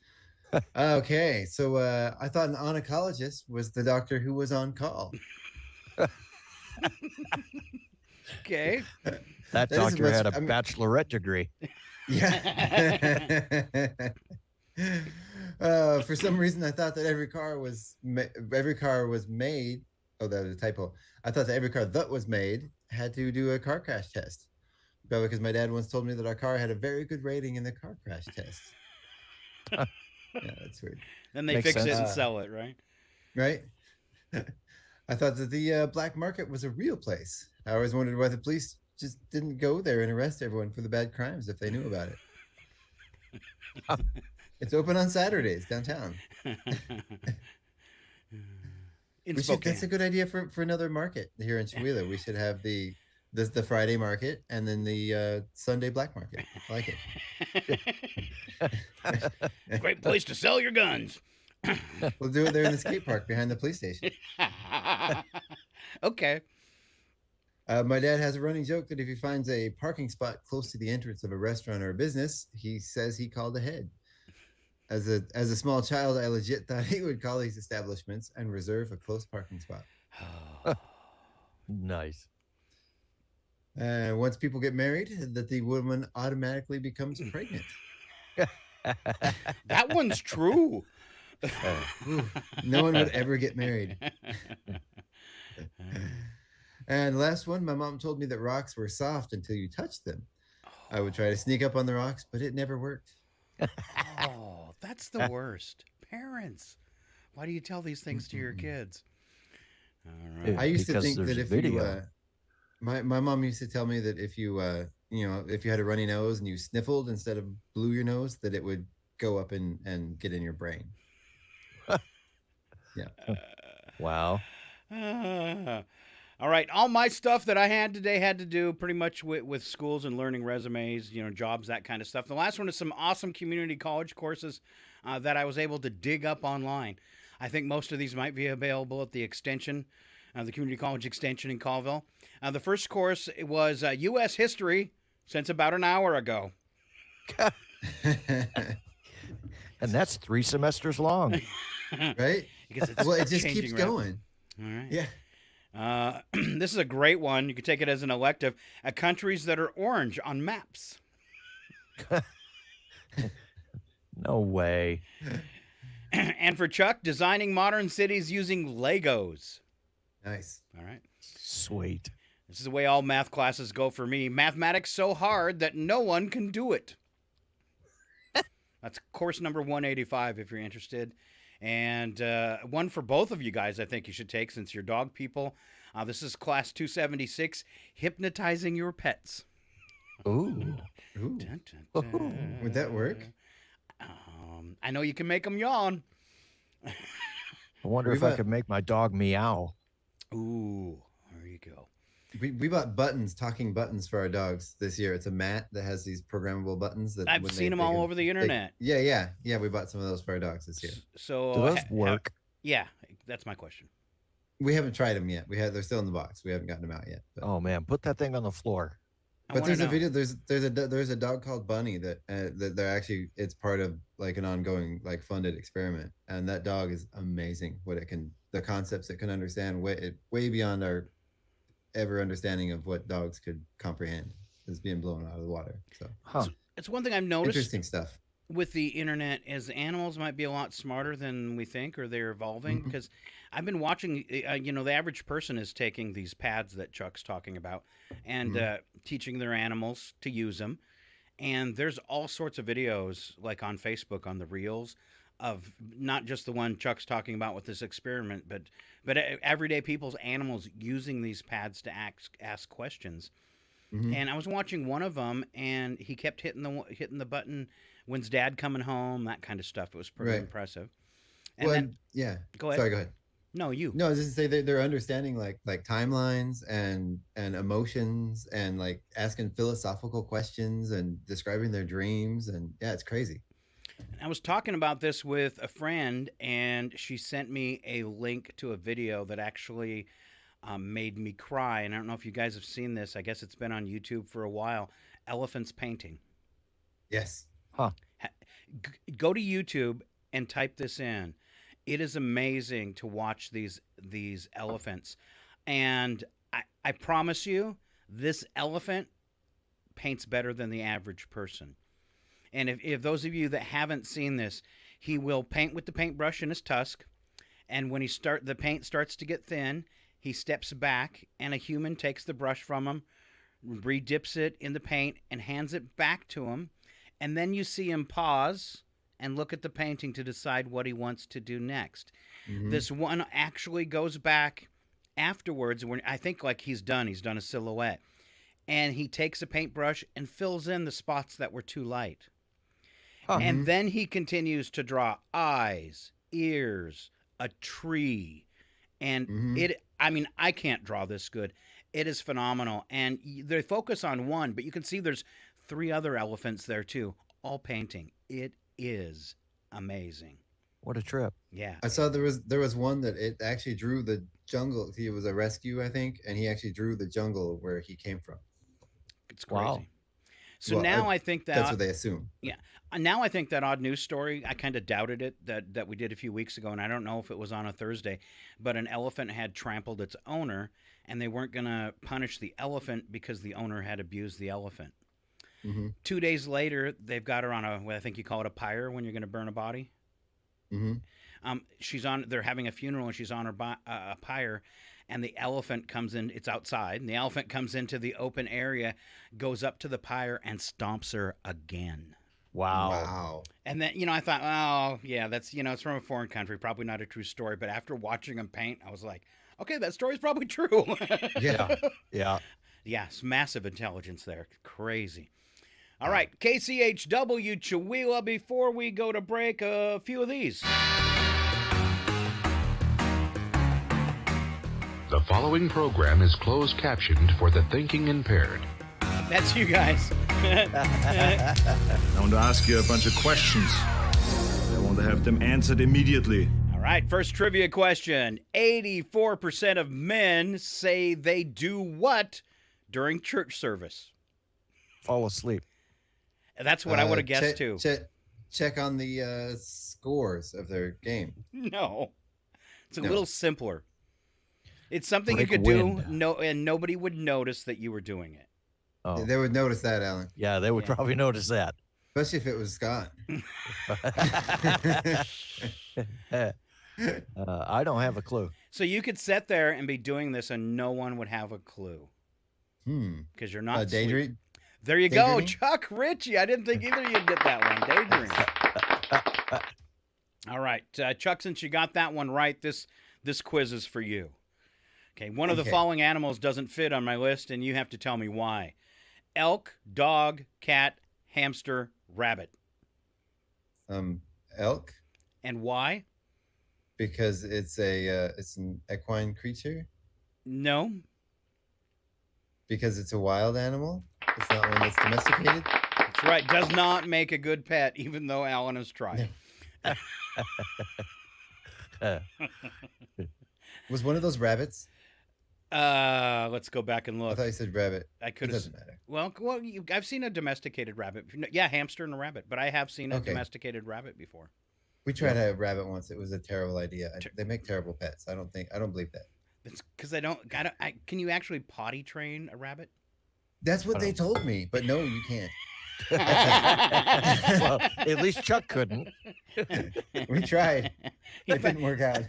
Okay, so I thought an oncologist was the doctor who was on call. Okay. That isn't doctor much- had a I mean- bachelorette degree. Yeah. For some reason, I thought that every car was made. Oh, that was a typo. I thought that every car that was made had to do a car crash test. But because my dad once told me that our car had a very good rating in the car crash test. Yeah, that's weird. Then they Makes fix it sense. and sell it, right? Right? I thought that the black market was a real place. I always wondered why the police just didn't go there and arrest everyone for the bad crimes if they knew about it. It's open on Saturdays downtown. That's a good idea for another market here in Chihuahua. We should have the Friday market and then the Sunday black market. I like it. Great place to sell your guns. We'll do it there in the skate park behind the police station. Okay. My dad has a running joke that if he finds a parking spot close to the entrance of a restaurant or a business, he says he called ahead. As a small child, I legit thought he would call these establishments and reserve a close parking spot. Nice. Once people get married, that the woman automatically becomes pregnant. That one's true. No one would ever get married. And last one, my mom told me that rocks were soft until you touched them. I would try to sneak up on the rocks, but it never worked. Oh, that's the worst. Parents, why do you tell these things to your kids? All right. I used to Because think there's that if video. you, my mom used to tell me that if you, if you had a runny nose and you sniffled instead of blew your nose, that it would go up and get in your brain. Yeah. Wow. All right. All my stuff that I had today had to do pretty much with schools and learning resumes, jobs, that kind of stuff. The last one is some awesome community college courses that I was able to dig up online. I think most of these might be available at the extension, the community college extension in Colville. The first course was U.S. history since about an hour ago. And that's 3 semesters long. Right? Because it's Well, it just changing keeps rapidly. going. All right. Yeah. This is a great one. You can take it as an elective. Countries that are orange on maps. No way. And for Chuck, designing modern cities using Legos. Nice. All right. Sweet. This is the way all math classes go for me. Mathematics so hard that no one can do it. That's course number 185 if you're interested. And one for both of you guys I think you should take since you're dog people. This is class 276, hypnotizing your pets. Ooh. Ooh. Dun, dun, dun. Would that work? I know you can make them yawn. I wonder if I could make my dog meow. Ooh, there you go. We bought buttons, talking buttons for our dogs this year. It's a mat that has these programmable buttons that I've seen them all over the internet. Yeah. We bought some of those for our dogs this year. So Do those work? yeah, that's my question. We haven't tried them yet. They're still in the box. We haven't gotten them out yet. But. Oh man, put that thing on the floor. But there's a video. There's a dog called Bunny that they're actually, it's part of like an ongoing like funded experiment, and that dog is amazing. What it can, the concepts it can understand, way beyond our ever understanding of what dogs could comprehend is being blown out of the water. So it's one thing I've noticed. Interesting stuff with the internet is animals might be a lot smarter than we think, or they're evolving. Because I've been watching, the average person is taking these pads that Chuck's talking about and teaching their animals to use them. And there's all sorts of videos like on Facebook on the reels of not just the one Chuck's talking about with this experiment, but everyday people's animals using these pads to ask questions. And I was watching one of them, and he kept hitting the button. When's Dad coming home? That kind of stuff. It was pretty impressive. And then, go ahead. Sorry, go ahead. No, you. No, I was just to say they're understanding like timelines and emotions and like asking philosophical questions and describing their dreams, and it's crazy. I was talking about this with a friend, and she sent me a link to a video that actually made me cry. And I don't know if you guys have seen this. I guess it's been on YouTube for a while. Elephants painting. Yes. Huh. Go to YouTube and type this in. It is amazing to watch these elephants. And I promise you, this elephant paints better than the average person. And if those of you that haven't seen this, he will paint with the paintbrush in his tusk. And when the paint starts to get thin, he steps back, and a human takes the brush from him, re-dips it in the paint, and hands it back to him. And then you see him pause and look at the painting to decide what he wants to do next. This one actually goes back afterwards when I think like he's done a silhouette. And he takes a paintbrush and fills in the spots that were too light. And then he continues to draw eyes, ears, a tree. And I can't draw this good. It is phenomenal. And they focus on one, but you can see there's 3 other elephants there too, all painting. It is amazing. What a trip. Yeah. I saw there was one that it actually drew the jungle. He was a rescue, I think, and he actually drew the jungle where he came from. It's crazy. Wow. So now I think that's what they assume. Yeah. Now I think that odd news story, I kind of doubted it that we did a few weeks ago, and I don't know if it was on a Thursday, but an elephant had trampled its owner, and they weren't going to punish the elephant because the owner had abused the elephant. 2 days later, they've got her on what I think you call it a pyre when you're going to burn a body. They're having a funeral, and she's on her a pyre, and the elephant comes in. It's outside, and the elephant comes into the open area, goes up to the pyre, and stomps her again. Wow. And then, I thought, oh, yeah, that's, it's from a foreign country, probably not a true story. But after watching him paint, I was like, okay, that story's probably true. Yeah. Yeah, it's massive intelligence there. Crazy. All right, KCHW Chihuahua. Before we go to break, a few of these. The following program is closed captioned for the thinking impaired. That's you guys. I want to ask you a bunch of questions. I want to have them answered immediately. All right, first trivia question. 84% of men say they do what during church service? Fall asleep. That's what I would have guessed too. check on the scores of their game. No. It's a No. little simpler. It's something Break you could wind. do, and nobody would notice that you were doing it. Oh, They would notice that, Alan, yeah, they would probably notice that. especially if it was Scott. I don't have a clue. So you could sit there and be doing this, and no one would have a clue because you're not daydream. There you go, Daydreaming? Chuck Ritchie. I didn't think either of you'd get that one. Daydream. All right, Chuck. Since you got that one right, this quiz is for you. Okay, one of the Okay. following animals doesn't fit on my list, and you have to tell me why. Elk, dog, cat, hamster, rabbit. Elk, And why? because it's an equine creature. No. Because it's a wild animal. It's not one that's domesticated. That's right. Does not make a good pet, even though Alan has tried. Was one of those rabbits? Let's go back and I look. thought you said rabbit. I It could have. doesn't matter. Well, I've seen a domesticated rabbit. Yeah, hamster and a rabbit, but I have seen a Okay. domesticated rabbit before. We tried to have a rabbit once. It was a terrible idea. They make terrible pets. I don't believe that. It's because can you actually potty train a rabbit? That's what they told me, but no, you can't. Well, at least Chuck couldn't. We tried. It didn't work out.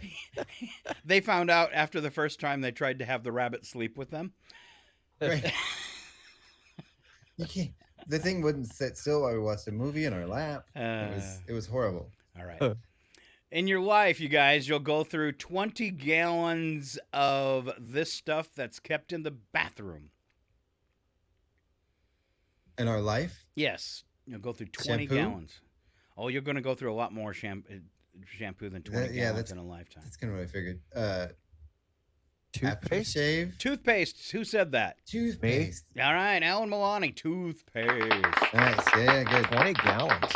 They found out after the first time they tried to have the rabbit sleep with them. Right. You can't. The thing wouldn't sit still while we watched a movie in our lap. It was horrible. All right. In your life, you guys, you'll go through 20 gallons of this stuff that's kept in the bathroom. In our life? Yes. You'll go through 20 Shampoo? gallons. Oh, you're going to go through a lot more shampoo than 20 gallons in a lifetime. That's kind of what I figured. Toothpaste? Aftershave? Toothpaste. Who said that? Toothpaste. All right, Alan Milani, toothpaste. Nice. Yeah, good. 20 gallons.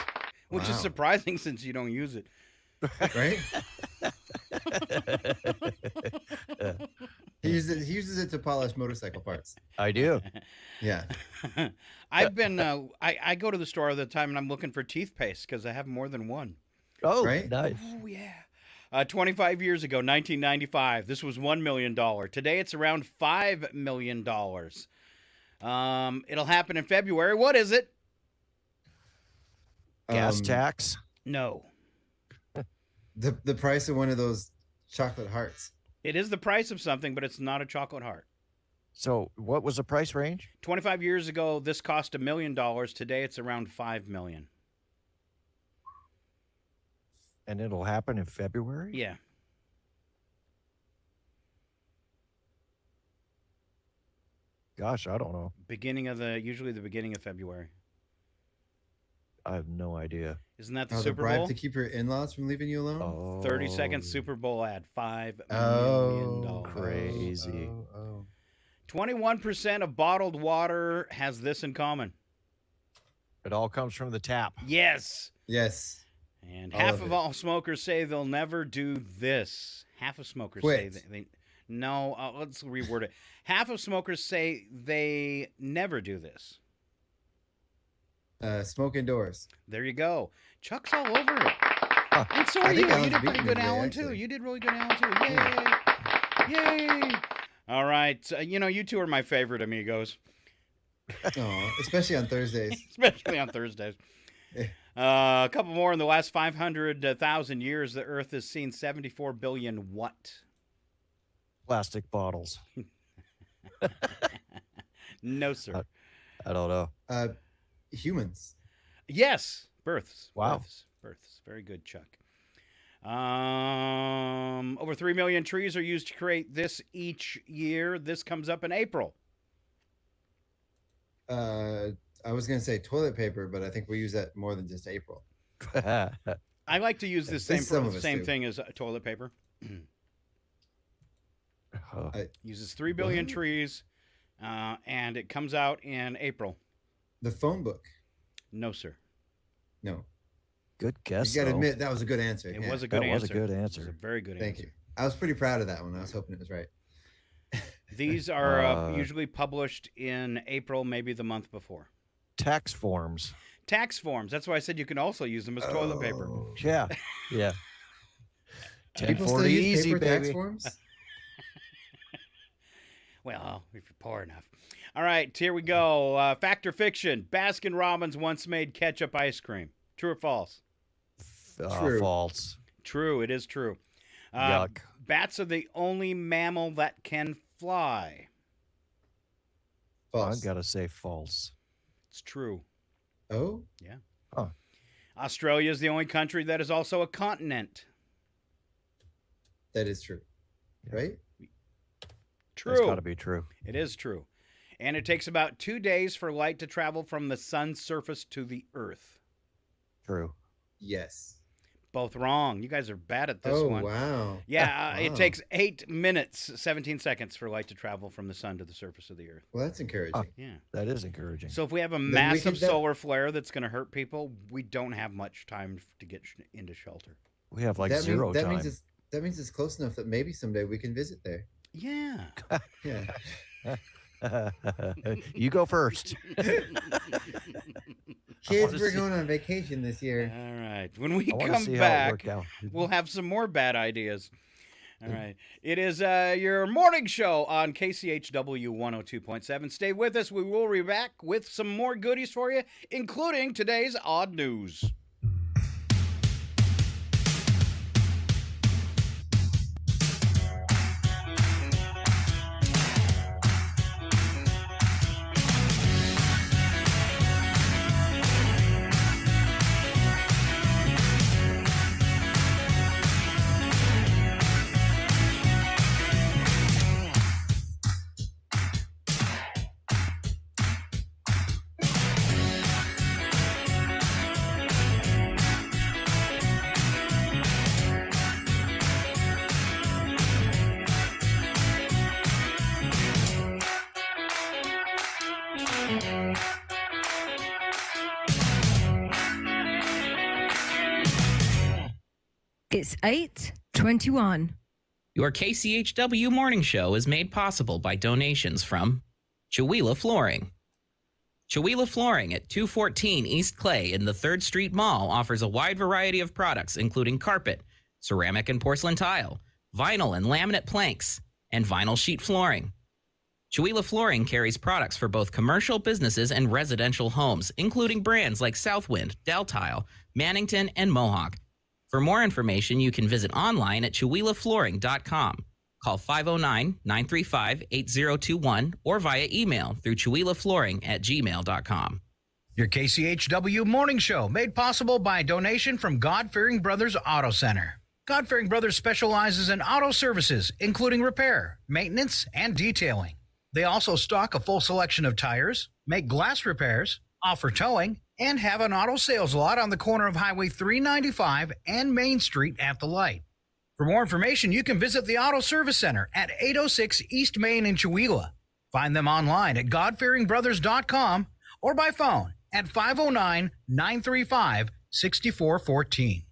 Which is Wow. surprising since you don't use it. Right? He uses it to polish motorcycle parts. I do. Yeah. I've been, I go to the store all the time and I'm looking for toothpaste because I have more than one. Oh, Right? nice. Oh, yeah. 25 years ago, 1995, this was $1 million. Today, it's around $5 million. It'll happen in February. What is it? Gas tax? No. The price of one of those chocolate hearts. It is the price of something, but it's not a chocolate heart. So what was the price range? 25 years ago, this cost $1 million. Today, it's around $5 million. And it'll happen in February? Yeah. Gosh, I don't know. Usually the beginning of February. I have no idea. Isn't that the The Super bribe Bowl? to keep your in-laws from leaving you alone? Oh, 30-second Super Bowl ad, $5 Oh, million. crazy. 21% of bottled water has this in common. It all comes from the tap. Yes. Yes. And All half of of it. all smokers say they'll never do this. Half of smokers Quit. say they no, let's reword it. Half of smokers say they never do this. Smoke indoors. There you go. Chuck's all over it. Huh. And so I are you. think You Alan's did pretty beating good, me today, Alan, too. actually. You did really good, Alan, too. Yay. Yay. All right. You two are my favorite amigos, Oh, especially on Thursdays. especially on Thursdays. A couple more in the last 500,000 years, the Earth has seen 74 billion what? Plastic bottles. No, sir. I don't know. Humans. Yes, births. Wow. Births. Very good, Chuck. Over 3 million trees are used to create this each year. This comes up in April. I was going to say toilet paper, but I think we use that more than just April. I like to use this Some of us same do. thing as toilet paper. Oh, Uses 3 billion trees, and it comes out in April. The phone book. No, sir. No. good guess. You got to though. admit, that was a good answer. It Yeah. was a good That answer. was a good It was answer. a very good Thank answer. you. I was pretty proud of that one. I was hoping it was right. These are usually published in April, maybe the month before. Tax forms. Tax forms. That's why I said you can also use them as toilet paper. Yeah. Yeah. People still 1040 use easy, paper tax baby. forms? Well, if you're poor enough. All right, here we go. Fact or fiction? Baskin Robbins once made ketchup ice cream. True or false? True. False. True. It is true. Yuck. Bats are the only mammal that can fly. False. I've got to say false. It's true. Oh? Yeah. Huh. Australia is the only country that is also a continent. That is true. Right? True. That's got to be true. It is true. And it takes about 2 days for light to travel from the sun's surface to the earth. True. Yes. Both wrong. You guys are bad at this one. Oh, wow. Yeah, Wow. it takes 8 minutes, 17 seconds for light to travel from the sun to the surface of the earth. Well, that's encouraging. Yeah. That is encouraging. So if we have a we massive could solar flare that's going to hurt people, we don't have much time to get into shelter. We have like that zero means, time. that means it's close enough that maybe someday we can visit there. Yeah. Yeah. You go first. Kids, we're going on vacation this year. All right. When we I wanna come see how it back, worked out. we'll have some more bad ideas. All right. It is your morning show on KCHW 102.7. Stay with us. We will be back with some more goodies for you, including today's odd news. It's 8:21. Your KCHW morning show is made possible by donations from Chihuahua Flooring. Chihuahua Flooring at 214 East Clay in the 3rd Street Mall offers a wide variety of products, including carpet, ceramic and porcelain tile, vinyl and laminate planks, and vinyl sheet flooring. Chihuahua Flooring carries products for both commercial businesses and residential homes, including brands like Southwind, Deltile, Mannington, and Mohawk. For more information, you can visit online at chihuahuaflooring.com. Call 509-935-8021 or via email through chihuahuaflooring@gmail.com. Your KCHW morning show made possible by a donation from God-Fearing Brothers Auto Center. God-Fearing Brothers specializes in auto services, including repair, maintenance, and detailing. They also stock a full selection of tires, make glass repairs, offer towing, and have an auto sales lot on the corner of Highway 395 and Main Street at the light. For more information, you can visit the Auto Service Center at 806 East Main in Chihuahua. Find them online at godfearingbrothers.com or by phone at 509-935-6414.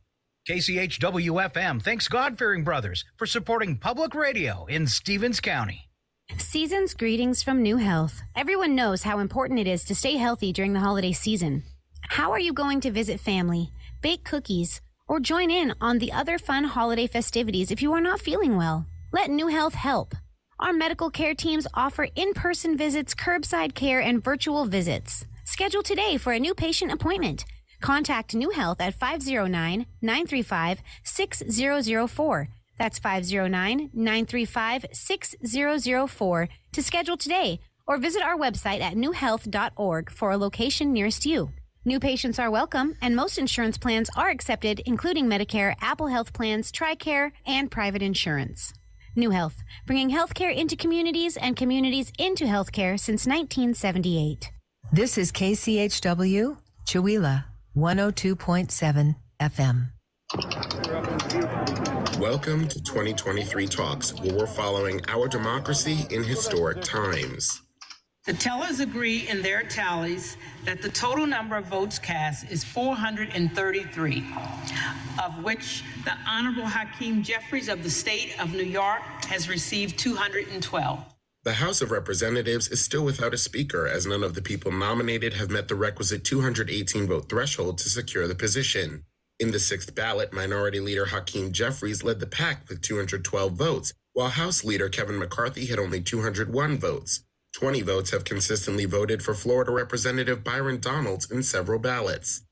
KCHW-FM thanks God-Fearing Brothers for supporting public radio in Stevens County. Season's greetings from New Health. Everyone knows how important it is to stay healthy during the holiday season. How are you going to visit family, bake cookies, or join in on the other fun holiday festivities if you are not feeling well? Let New Health help. Our medical care teams offer in-person visits, curbside care, and virtual visits. Schedule today for a new patient appointment. Contact New Health at 509-935-6004. That's 509-935-6004 to schedule today, or visit our website at newhealth.org for a location nearest you. New patients are welcome, and most insurance plans are accepted, including Medicare, Apple Health Plans, TRICARE, and private insurance. New Health, bringing healthcare into communities and communities into healthcare since 1978. This is KCHW, Chihuahua, 102.7 FM. Welcome to 2023 Talks, where we're following our democracy in historic times. The tellers agree in their tallies that the total number of votes cast is 433, of which the Honorable Hakeem Jeffries of the state of New York has received 212. The House of Representatives is still without a speaker, as none of the people nominated have met the requisite 218-vote threshold to secure the position. In the sixth ballot, Minority Leader Hakeem Jeffries led the pack with 212 votes, while House Leader Kevin McCarthy had only 201 votes. 20 votes have consistently voted for Florida Representative Byron Donalds in several ballots.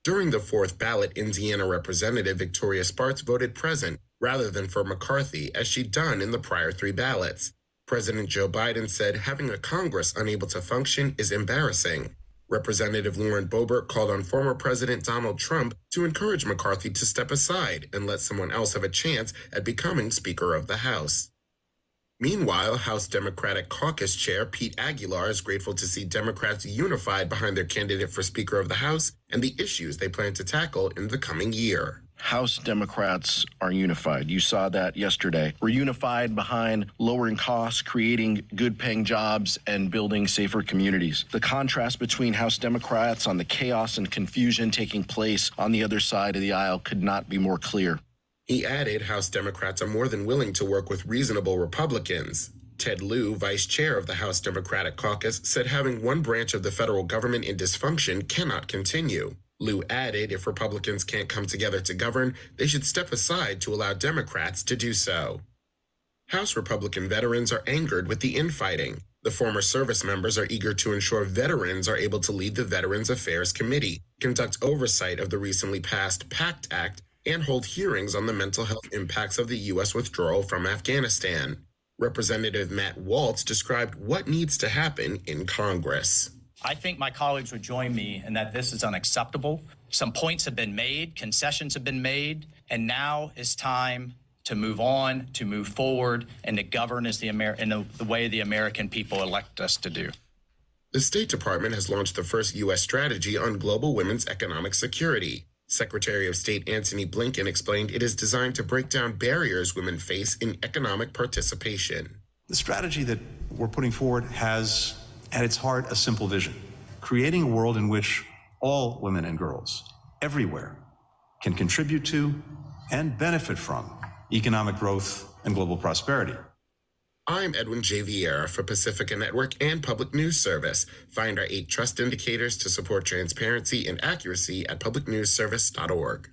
During the fourth ballot, Indiana Representative Victoria Spartz voted present rather than for McCarthy, as she'd done in the prior three ballots. President Joe Biden said having a Congress unable to function is embarrassing. Representative Lauren Boebert called on former President Donald Trump to encourage McCarthy to step aside and let someone else have a chance at becoming Speaker of the House. Meanwhile, House Democratic Caucus Chair Pete Aguilar is grateful to see Democrats unified behind their candidate for Speaker of the House and the issues they plan to tackle in the coming year. House Democrats are unified. You saw that yesterday. We're unified behind lowering costs, creating good-paying jobs, and building safer communities. The contrast between House Democrats on the chaos and confusion taking place on the other side of the aisle could not be more clear. He added House Democrats are more than willing to work with reasonable Republicans. Ted Lieu, vice chair of the House Democratic Caucus, said having one branch of the federal government in dysfunction cannot continue. Lieu added if Republicans can't come together to govern, they should step aside to allow Democrats to do so. House Republican veterans are angered with the infighting. The former service members are eager to ensure veterans are able to lead the Veterans Affairs Committee, conduct oversight of the recently passed PACT Act, and hold hearings on the mental health impacts of the U.S. withdrawal from Afghanistan. Representative Matt Waltz described what needs to happen in Congress. I think my colleagues would join me in that this is unacceptable. Some points have been made, concessions have been made, and now is time to move on, to move forward, and to govern as in the way the American people elect us to do. The State Department has launched the first U.S. strategy on global women's economic security. Secretary of State Antony Blinken explained it is designed to break down barriers women face in economic participation. The strategy that we're putting forward has at its heart a simple vision: creating a world in which all women and girls everywhere can contribute to and benefit from economic growth and global prosperity. I'm Edwin J. Vieira for Pacifica Network and Public News Service. Find our 8 trust indicators to support transparency and accuracy at publicnewsservice.org.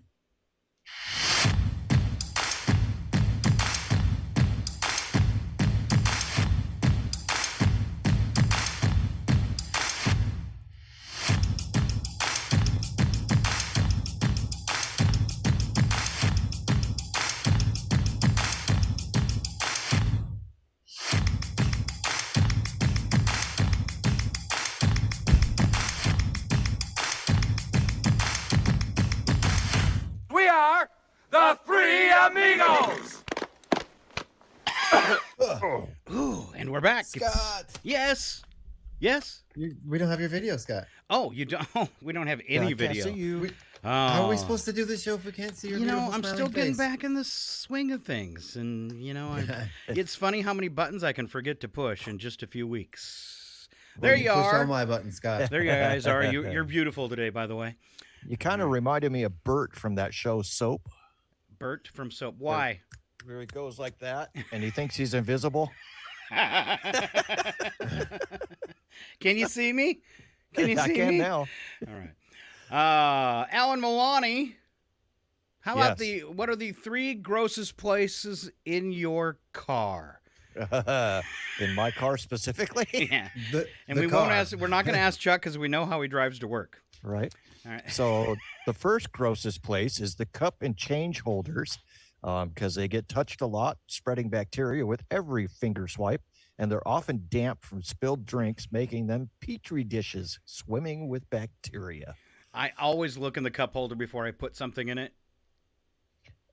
We are the Three Amigos. Ooh, and we're back. Scott. Yes. Yes. We don't have your video, Scott. Oh, you don't? We don't have any I can't video. see you. Oh. How are we supposed to do this show if we can't see your You know, beautiful I'm smiling still getting face? back in the swing of things, and it's funny how many buttons I can forget to push in just a few weeks. Well, There you push are. all my buttons, Scott. There you guys are. You're beautiful today, by the way. You kind of reminded me of Bert from that show Soap. Bert from Soap. Why? Where he goes like that, and he thinks he's invisible. Can you see me? Can you I see can me? now. All right. Alan Milani. How about what are the 3 grossest places in your car? In my car specifically? Yeah. We're not going to ask Chuck because we know how he drives to work. Right. All right. So the first grossest place is the cup and change holders, because they get touched a lot, spreading bacteria with every finger swipe, and they're often damp from spilled drinks, making them petri dishes swimming with bacteria. I always look in the cup holder before I put something in it.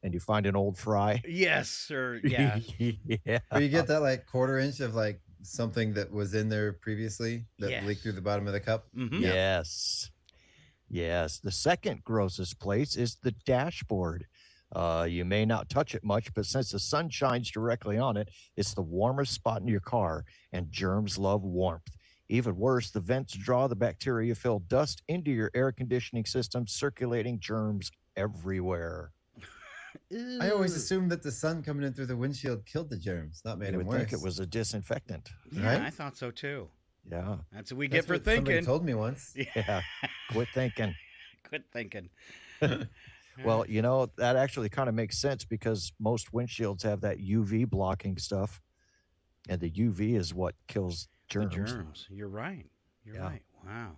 And you find an old fry. Yes, or yeah. Yeah. Or you get that like 1/4 inch of like something that was in there previously that leaked through the bottom of the cup. Mm-hmm. Yes. Yes. The second grossest place is the dashboard. You may not touch it much, but since the sun shines directly on it, it's the warmest spot in your car, and germs love warmth. Even worse, the vents draw the bacteria-filled dust into your air conditioning system, circulating germs everywhere. I always assumed that the sun coming in through the windshield killed the germs, not made You them would worse. think it was a disinfectant. Yeah, Right? I thought so too. Yeah. That's what we That's get for what somebody thinking. told me once. Yeah. Quit thinking. Quit thinking. Well, that actually kind of makes sense because most windshields have that UV blocking stuff, and the UV is what kills The germs. germs. You're right. You're right. Wow.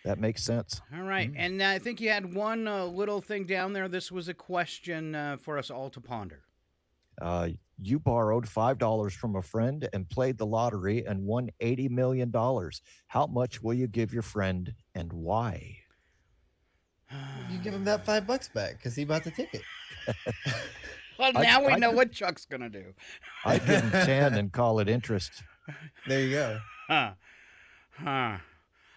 That makes sense. All right. And I think you had one little thing down there. This was a question for us all to ponder. You borrowed $5 from a friend and played the lottery and won $80 million. How much will you give your friend and why? You give him that $5 back because he bought the ticket. Well, now we know what Chuck's going to do. I'd give him 10 and call it interest. There you go. Huh.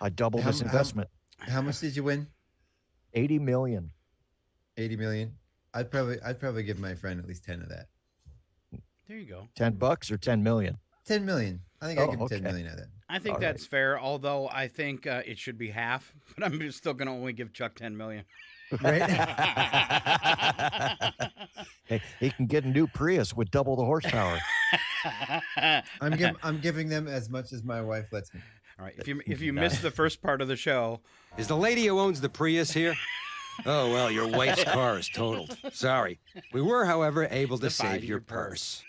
I doubled his investment. How much did you win? 80 million. 80 million. I'd probably give my friend at least 10 of that. There you go. $10 or 10 million? 10 million. I think I'd give him 10 million of that. I think All that's fair, although I think it should be half. But I'm still going to only give Chuck 10 million. Right? Hey, he can get a new Prius with double the horsepower. I'm giving them as much as my wife lets me. All right. If you missed the first part of the show, Is the lady who owns the Prius here? Oh, well, your wife's car is totaled. Sorry. We were, however, able to save your purse.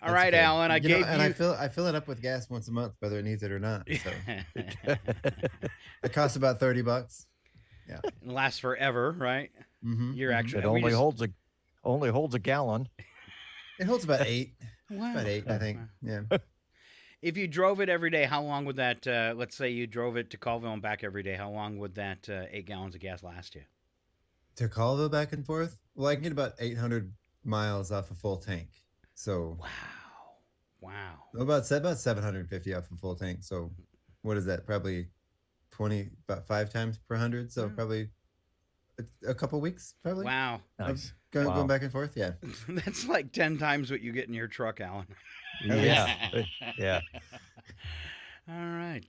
all right, Alan, I gave you. And I fill it up with gas once a month, whether it needs it or not. So it costs about $30. Yeah, it lasts forever, right? Mm-hmm. You're actually It only holds a gallon. It holds about 8. Wow. About 8, I think. Yeah. If you drove it every day, how long would that? Let's say you drove it to Colville and back every day. How long would that 8 gallons of gas last you? To Colville back and forth? Well, I can get about 800 miles off a full tank. So wow. About 750 off a full tank. So what is that? Probably about 5 times per 100. So probably a couple weeks. Probably. Wow. Nice. Going back and forth. Yeah. That's like 10 times what you get in your truck, Alan. Yeah. Yeah. All right.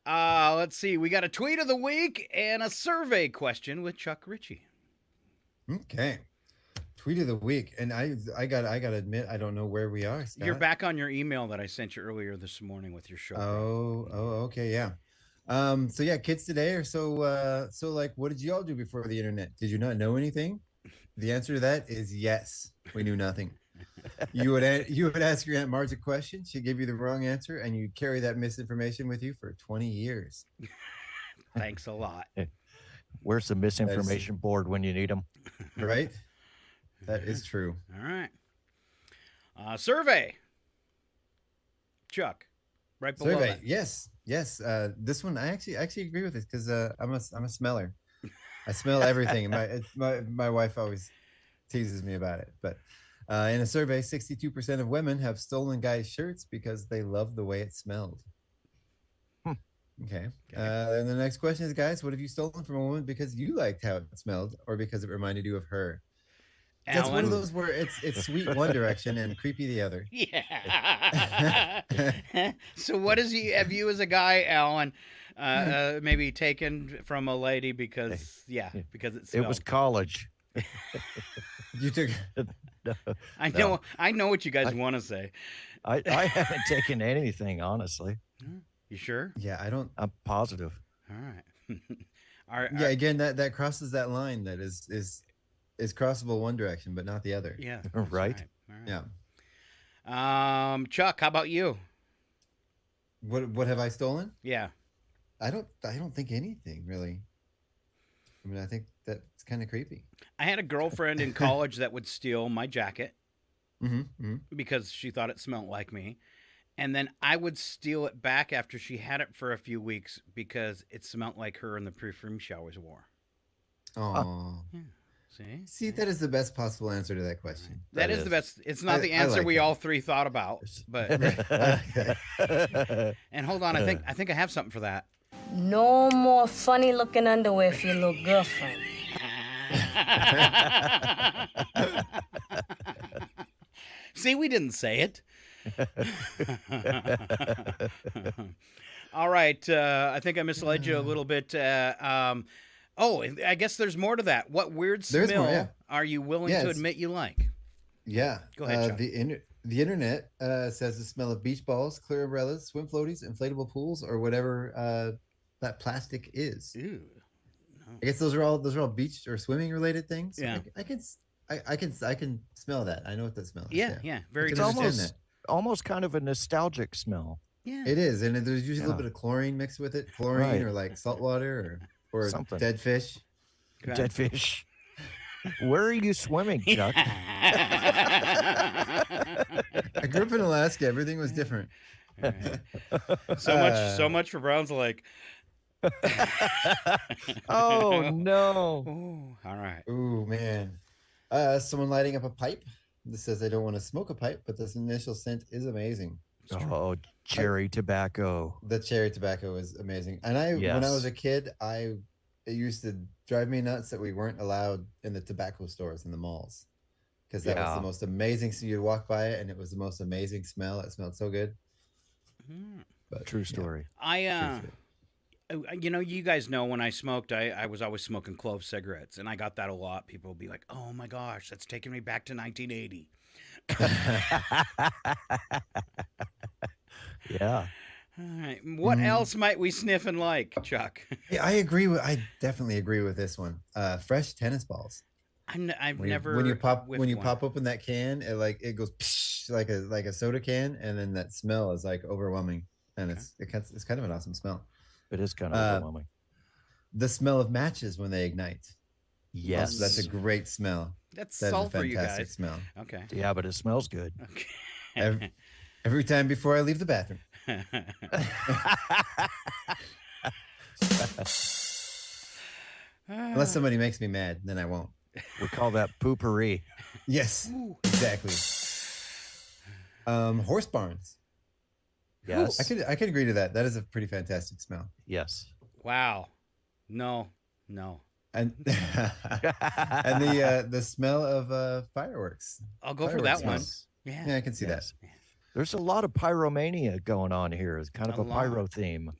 Let's see. We got a tweet of the week and a survey question with Chuck Ritchie. Okay. Tweet of the week, and I gotta admit I don't know where we are, Scott. You're back on your email that I sent you earlier this morning with your show. Okay, yeah. So yeah, kids today are so like, what did you all do before the internet? Did you not know anything? The answer to that is yes. We knew nothing. You would ask your Aunt Marge a question, she'd give you the wrong answer, and you'd carry that misinformation with you for 20 years. Thanks a lot. Where's the misinformation board when you need them? Right? That is true. All right. Survey. Chuck, right below Survey. that. Yes. This one I actually agree with this because I'm a smeller. I smell everything. My wife always teases me about it. But in a survey, 62% of women have stolen guys' shirts because they love the way it smelled. Okay. And the next question is, guys, what have you stolen from a woman because you liked how it smelled or because it reminded you of her? That's one of those where it's sweet one direction and creepy the other. Yeah. So what have you as a guy, Alan, maybe taken from a lady because it was college. You took. I know what you guys want to say. I haven't taken anything, honestly. You sure? Yeah, I'm positive. All right. Yeah, again, that crosses that line that is crossable one direction, but not the other. Yeah. Right. Yeah. Chuck, how about you? What have I stolen? Yeah. I don't think anything really. I mean, I think that's kind of creepy. I had a girlfriend in college that would steal my jacket because she thought it smelled like me. And then I would steal it back after she had it for a few weeks because it smelled like her in the perfume she always wore. Oh. Yeah. See, that is the best possible answer to that question. That is the best. It's not the answer we all three thought about, but. And hold on, I think I have something for that. No more funny looking underwear for your little girlfriend. See, we didn't say it. All right. I think I misled you a little bit. Oh, I guess there's more to that. What weird There's smell more, yeah. are you willing Yeah, to it's- admit you like? Yeah. Go ahead, Chuck. The internet says the smell of beach balls, clear umbrellas, swim floaties, inflatable pools, or whatever that plastic is. Ew. I guess those are all beach or swimming related things. Yeah. I can smell that. I know what that smell is. Yeah. Very I It's can understand almost almost kind of a nostalgic smell. Yeah. It is, and there's usually a Yeah. little bit of chlorine mixed with it, chlorine Right. or like salt water or Something. dead fish. Dead fish. Where are you swimming, Chuck? I grew up in Alaska. Everything was different. So much for Brown's Lake. Oh no! Ooh, all right. Ooh man. Someone lighting up a pipe. This says I don't want to smoke a pipe, but this initial scent is amazing. Oh, cherry tobacco. The cherry tobacco is amazing. And when I was a kid, it used to drive me nuts that we weren't allowed in the tobacco stores in the malls. Because that was the most amazing. So you'd walk by it and it was the most amazing smell. It smelled so good. But, True story. You guys know when I smoked, I was always smoking clove cigarettes, and I got that a lot. People would be like, "Oh my gosh, that's taking me back to 1980." Yeah. All right. What else might we sniff and like, Chuck? Yeah, I definitely agree with this one. Fresh tennis balls. I've When never you pop whiffed one. open that can, it goes psh, like a soda can, and then that smell is like overwhelming, and it's kind of an awesome smell. It is kind of overwhelming. The smell of matches when they ignite. Yes, that's a great smell. That's That is a salt for you fantastic guys. smell. Okay. Yeah, but it smells good. Okay. Every time before I leave the bathroom. Unless somebody makes me mad, then I won't. We call that poopery. Yes, exactly. Horse barns. Yes. I could agree to that. That is a pretty fantastic smell. Yes. Wow. No. And the smell of fireworks. I'll go for Fireworks that one. smells. Yeah. I can see that. There's a lot of pyromania going on here. It's kind of A a lot. pyro theme.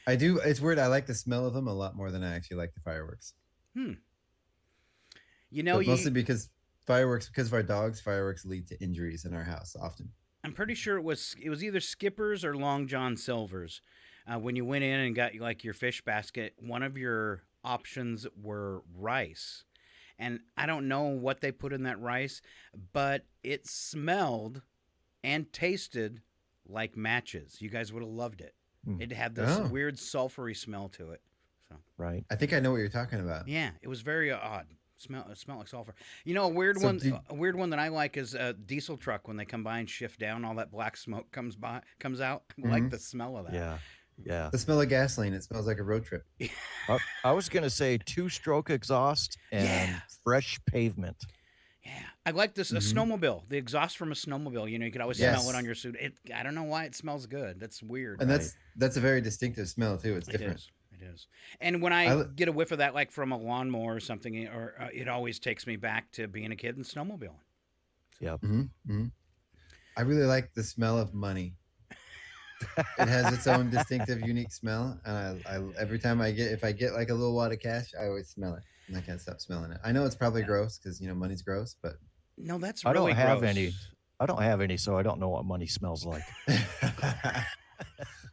I do. It's weird. I like the smell of them a lot more than I actually like the fireworks. But Mostly because of our dogs, fireworks lead to injuries in our house often. I'm pretty sure it was either Skipper's or Long John Silver's. When you went in and got like your fish basket, one of your options were rice. And I don't know what they put in that rice, but it smelled and tasted like matches. You guys would have loved it. It had this weird sulfury smell to it. So Right. I think I know what you're talking about. yeah, it was very odd. It smelled like sulfur. You know, a weird one that I like is a diesel truck when they come by and shift down, all that black smoke comes out. I like the smell of that. Yeah. Yeah. The smell of gasoline. It smells like a road trip. I was going to say 2-stroke exhaust and fresh pavement. Yeah. I like this, a snowmobile, the exhaust from a snowmobile. You know, you could always smell it on your suit. I don't know why it smells good. That's weird. And that's a very distinctive smell too. It's different. It is. And when I get a whiff of that, like from a lawnmower or something, it always takes me back to being a kid and snowmobiling. Yep. I really like the smell of money. It has its own distinctive, unique smell, and I every time if I get like a little wad of cash, I always smell it, and I can't stop smelling it. I know it's probably gross because money's gross, but no, that's I really don't have gross. any. I don't have any, so I don't know what money smells like.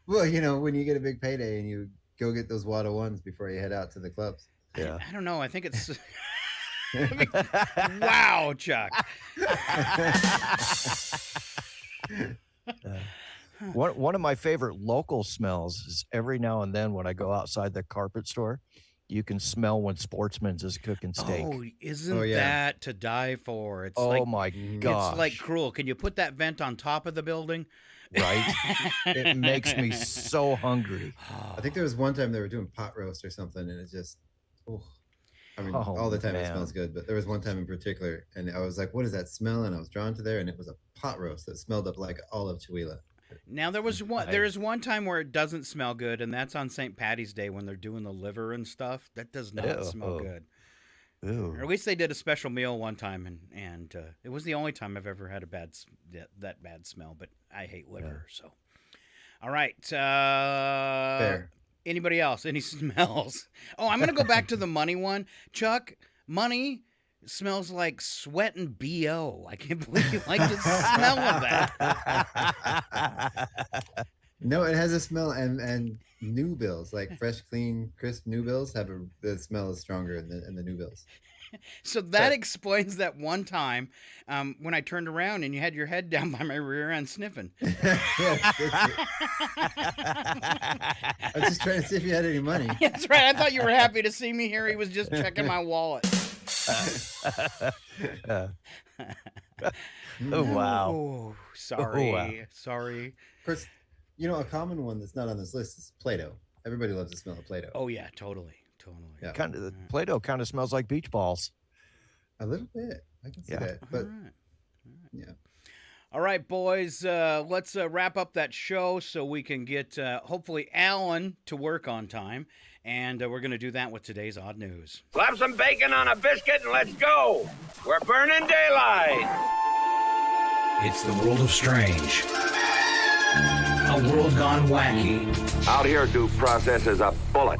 Well, when you get a big payday and you go get those wad of ones before you head out to the clubs. Yeah. I don't know. I think it's. Wow, Chuck. One of my favorite local smells is every now and then when I go outside the carpet store, you can smell when Sportsman's is cooking steak. Oh, isn't that to die for? It's my gosh. It's like cruel. Can you put that vent on top of the building? Right? It makes me so hungry. I think there was one time they were doing pot roast or something, and it just, all the time it smells good, but there was one time in particular, and I was like, what is that smell? And I was drawn to there, and it was a pot roast that smelled up like all of Chihuahua. Now there is one time where it doesn't smell good, and that's on St. Patty's Day when they're doing the liver and stuff. That does not smell good. Ew. Or at least they did a special meal one time, and it was the only time I've ever had that bad smell. But I hate liver, so. All right. Fair. Anybody else? Any smells? Oh, I'm going to go back to the money one. Chuck, money smells like sweat and BO. I can't believe you like the smell of that. No, it has a smell, and new bills, like fresh, clean, crisp new bills, the smell is stronger in the new bills. So that explains that one time when I turned around and you had your head down by my rear end sniffing. I was just trying to see if you had any money. That's right. I thought you were happy to see me here. He was just checking my wallet. Oh, wow. Oh, sorry. Oh, wow. Sorry. Of course, a common one that's not on this list is Play-Doh. Everybody loves the smell of Play-Doh. Oh, yeah, totally. Yeah. Play-Doh kind of smells like beach balls. A little bit. I can see that. But yeah. All right, boys, let's wrap up that show so we can get, hopefully, Alan to work on time. And we're going to do that with today's Odd News. Slap some bacon on a biscuit and let's go. We're burning daylight. It's the world of strange. A world gone wacky. Out here, due process is a bullet.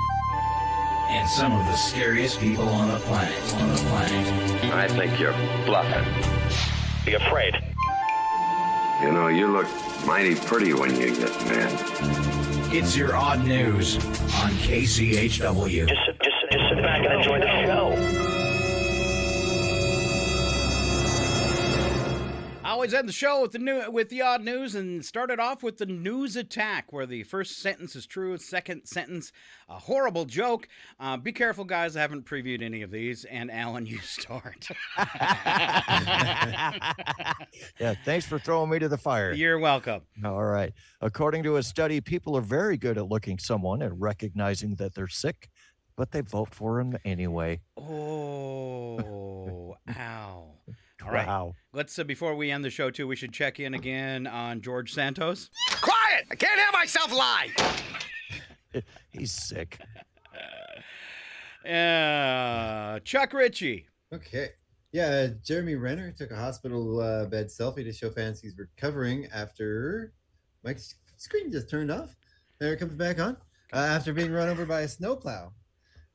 And some of the scariest people on the planet. I think you're bluffing. Be afraid. You look mighty pretty when you get mad. It's your Odd News on KCHW. Just sit back and enjoy the show. I always end the show with the odd news and started off with the news attack, where the first sentence is true, second sentence a horrible joke. Be careful, guys. I haven't previewed any of these, and Alan, you start. Yeah, thanks for throwing me to the fire. You're welcome. All right. According to a study, people are very good at looking someone and recognizing that they're sick, but they vote for them anyway. Oh, ow. All right. Wow. Let's, before we end the show, too, we should check in again on George Santos. Quiet! I can't hear myself lie. He's sick. Chuck Ritchie. Okay. Yeah, Jeremy Renner took a hospital bed selfie to show fans he's recovering after... My screen just turned off. There it comes back on. After being run over by a snowplow.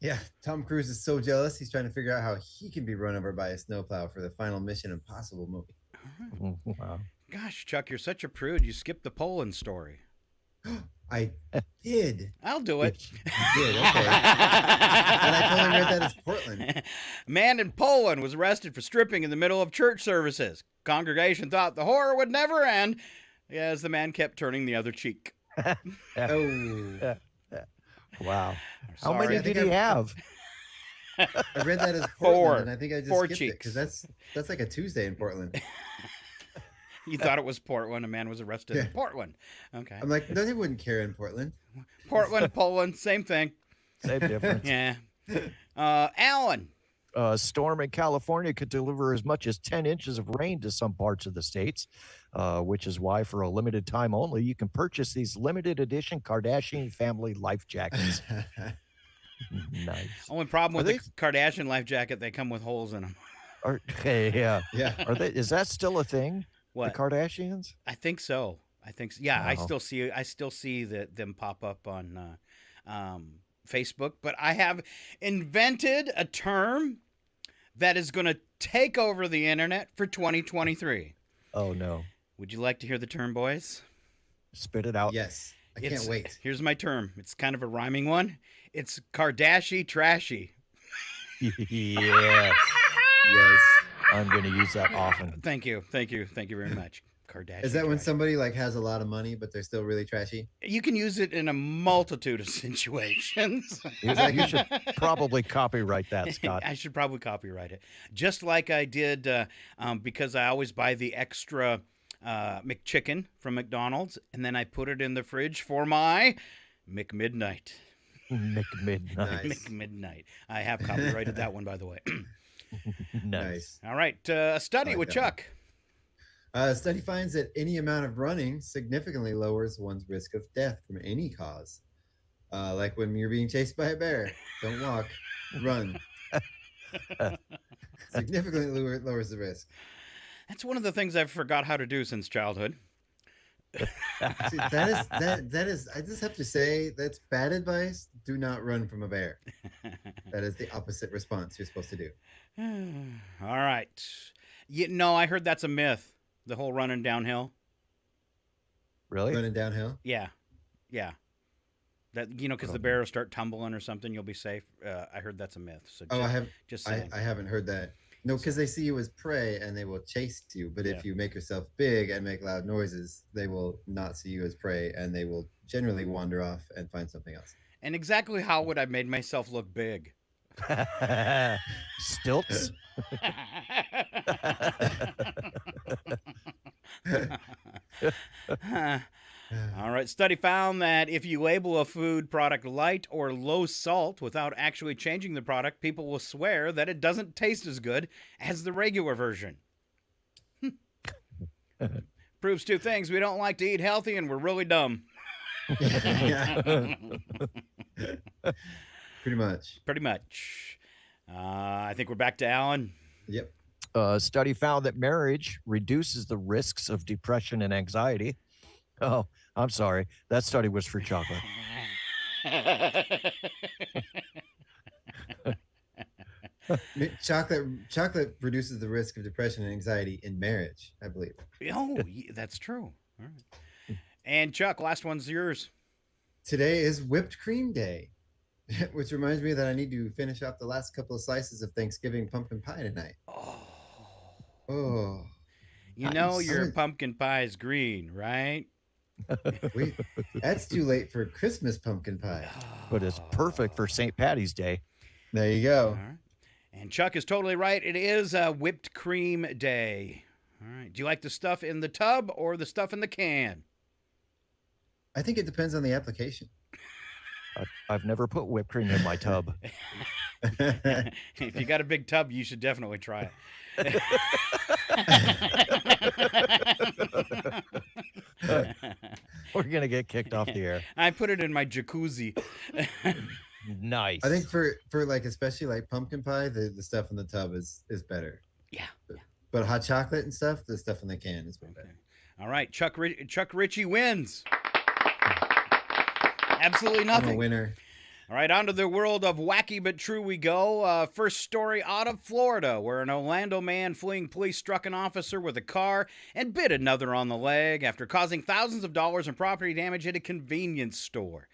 Yeah, Tom Cruise is so jealous. He's trying to figure out how he can be run over by a snowplow for the final Mission Impossible movie. Wow. Gosh, Chuck, you're such a prude. You skipped the Poland story. I did. I'll do it. You did, okay. And I totally read that as Portland. Man in Poland was arrested for stripping in the middle of church services. Congregation thought the horror would never end as the man kept turning the other cheek. Oh. Wow. How many did he have? I read that as Portland, Four. and I think I just Four skipped it because that's like a Tuesday in Portland. You thought it was Portland. A man was arrested in Portland. Okay. I'm like, no, they wouldn't care in Portland. Portland, Poland, same thing. Same difference. Yeah. Alan. A storm in California could deliver as much as 10 inches of rain to some parts of the states, which is why, for a limited time only, you can purchase these limited edition Kardashian family life jackets. Nice. Only problem with the Kardashian life jacket, they come with holes in them. Yeah. Yeah. Is that still a thing? What? The Kardashians? I think so. Yeah, Wow. I still see them pop up on Facebook, but I have invented a term that is going to take over the internet for 2023. Oh, no. Would you like to hear the term, boys? Spit it out. Yes. I can't wait. Here's my term. It's kind of a rhyming one. It's Kardashian trashy. Yes. Yes. I'm going to use that often. Thank you very much. Kardashian. Is that when somebody has a lot of money but they're still really trashy? You can use it in a multitude of situations. You should probably copyright that, Scott. I should probably copyright it. Just like I did because I always buy the extra McChicken from McDonald's, and then I put it in the fridge for my McMidnight. McMidnight. Nice. McMidnight. I have copyrighted that one, by the way. Nice. All right. A study with Chuck. A study finds that any amount of running significantly lowers one's risk of death from any cause. Like when you're being chased by a bear. Don't walk, run. Significantly lowers the risk. That's one of the things I've forgot how to do since childhood. See, that is. I just have to say that's bad advice. Do not run from a bear. That is the opposite response you're supposed to do. All right. No, I heard that's a myth. The whole running downhill. Really? Running downhill? Yeah. That because the bear will start tumbling or something, you'll be safe. I heard that's a myth. So I haven't heard that. No, because they see you as prey and they will chase you. But if you make yourself big and make loud noises, they will not see you as prey and they will generally wander off and find something else. And exactly how would I made myself look big? Stilts. All right. Study found that if you label a food product light or low salt without actually changing the product, people will swear that it doesn't taste as good as the regular version. Proves two things. We don't like to eat healthy and we're really dumb. Pretty much. I think we're back to Alan. Yep. A study found that marriage reduces the risks of depression and anxiety. Oh, I'm sorry. That study was for chocolate. Chocolate reduces the risk of depression and anxiety in marriage, I believe. Oh, that's true. All right. And Chuck, last one's yours. Today is whipped cream day, which reminds me that I need to finish off the last couple of slices of Thanksgiving pumpkin pie tonight. Oh. Your pumpkin pie is green, right? Wait, that's too late for Christmas pumpkin pie. But it's perfect for St. Patty's Day. There you go. All right. And Chuck is totally right. It is whipped cream day. All right. Do you like the stuff in the tub or the stuff in the can? I think it depends on the application. I've never put whipped cream in my tub. If you got a big tub, you should definitely try it. We're going to get kicked off the air. I put it in my jacuzzi. Nice. I think for like, especially like pumpkin pie, the stuff in the tub is better. Yeah. But hot chocolate and stuff, the stuff in the can is way better. All right. Chuck Ritchie wins. Absolutely nothing. I'm a winner. All right, on to the world of wacky but true we go. First story out of Florida, where an Orlando man fleeing police struck an officer with a car and bit another on the leg after causing thousands of dollars in property damage at a convenience store.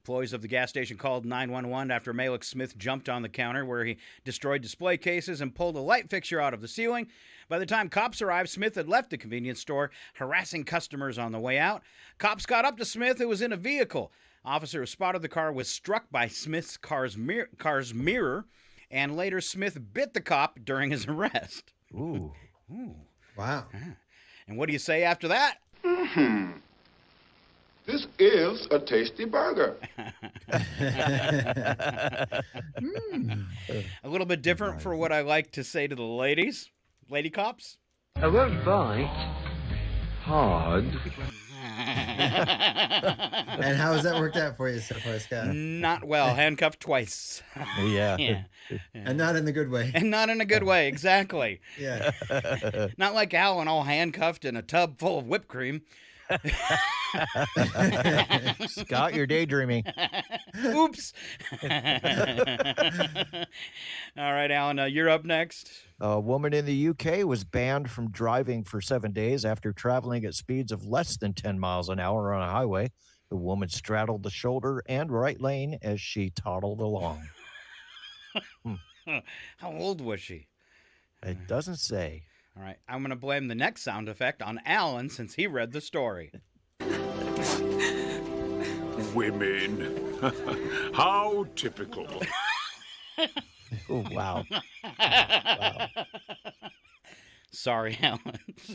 Employees of the gas station called 911 after Malik Smith jumped on the counter where he destroyed display cases and pulled a light fixture out of the ceiling. By the time cops arrived, Smith had left the convenience store, harassing customers on the way out. Cops got up to Smith, who was in a vehicle. Officer who spotted the car was struck by Smith's car's mirror, and later Smith bit the cop during his arrest. Ooh. Wow. And what do you say after that? This is a tasty burger. A little bit different for what I like to say to the ladies. Lady cops? I won't bite hard. And how has that worked out for you so far, Scott? Not well. Handcuffed twice. Yeah. And not in the good way. And not in a good way, exactly. Yeah. Not like Alan all handcuffed in a tub full of whipped cream. Scott, you're daydreaming. Oops. All right, Alan, you're up next. A woman in the UK was banned from driving for 7 days after traveling at speeds of less than 10 miles an hour on a highway. The woman straddled the shoulder and right lane as she toddled along. How old was she? It doesn't say. All right, I'm going to blame the next sound effect on Alan since he read the story. Women. How typical. Oh, wow. Sorry, Alan.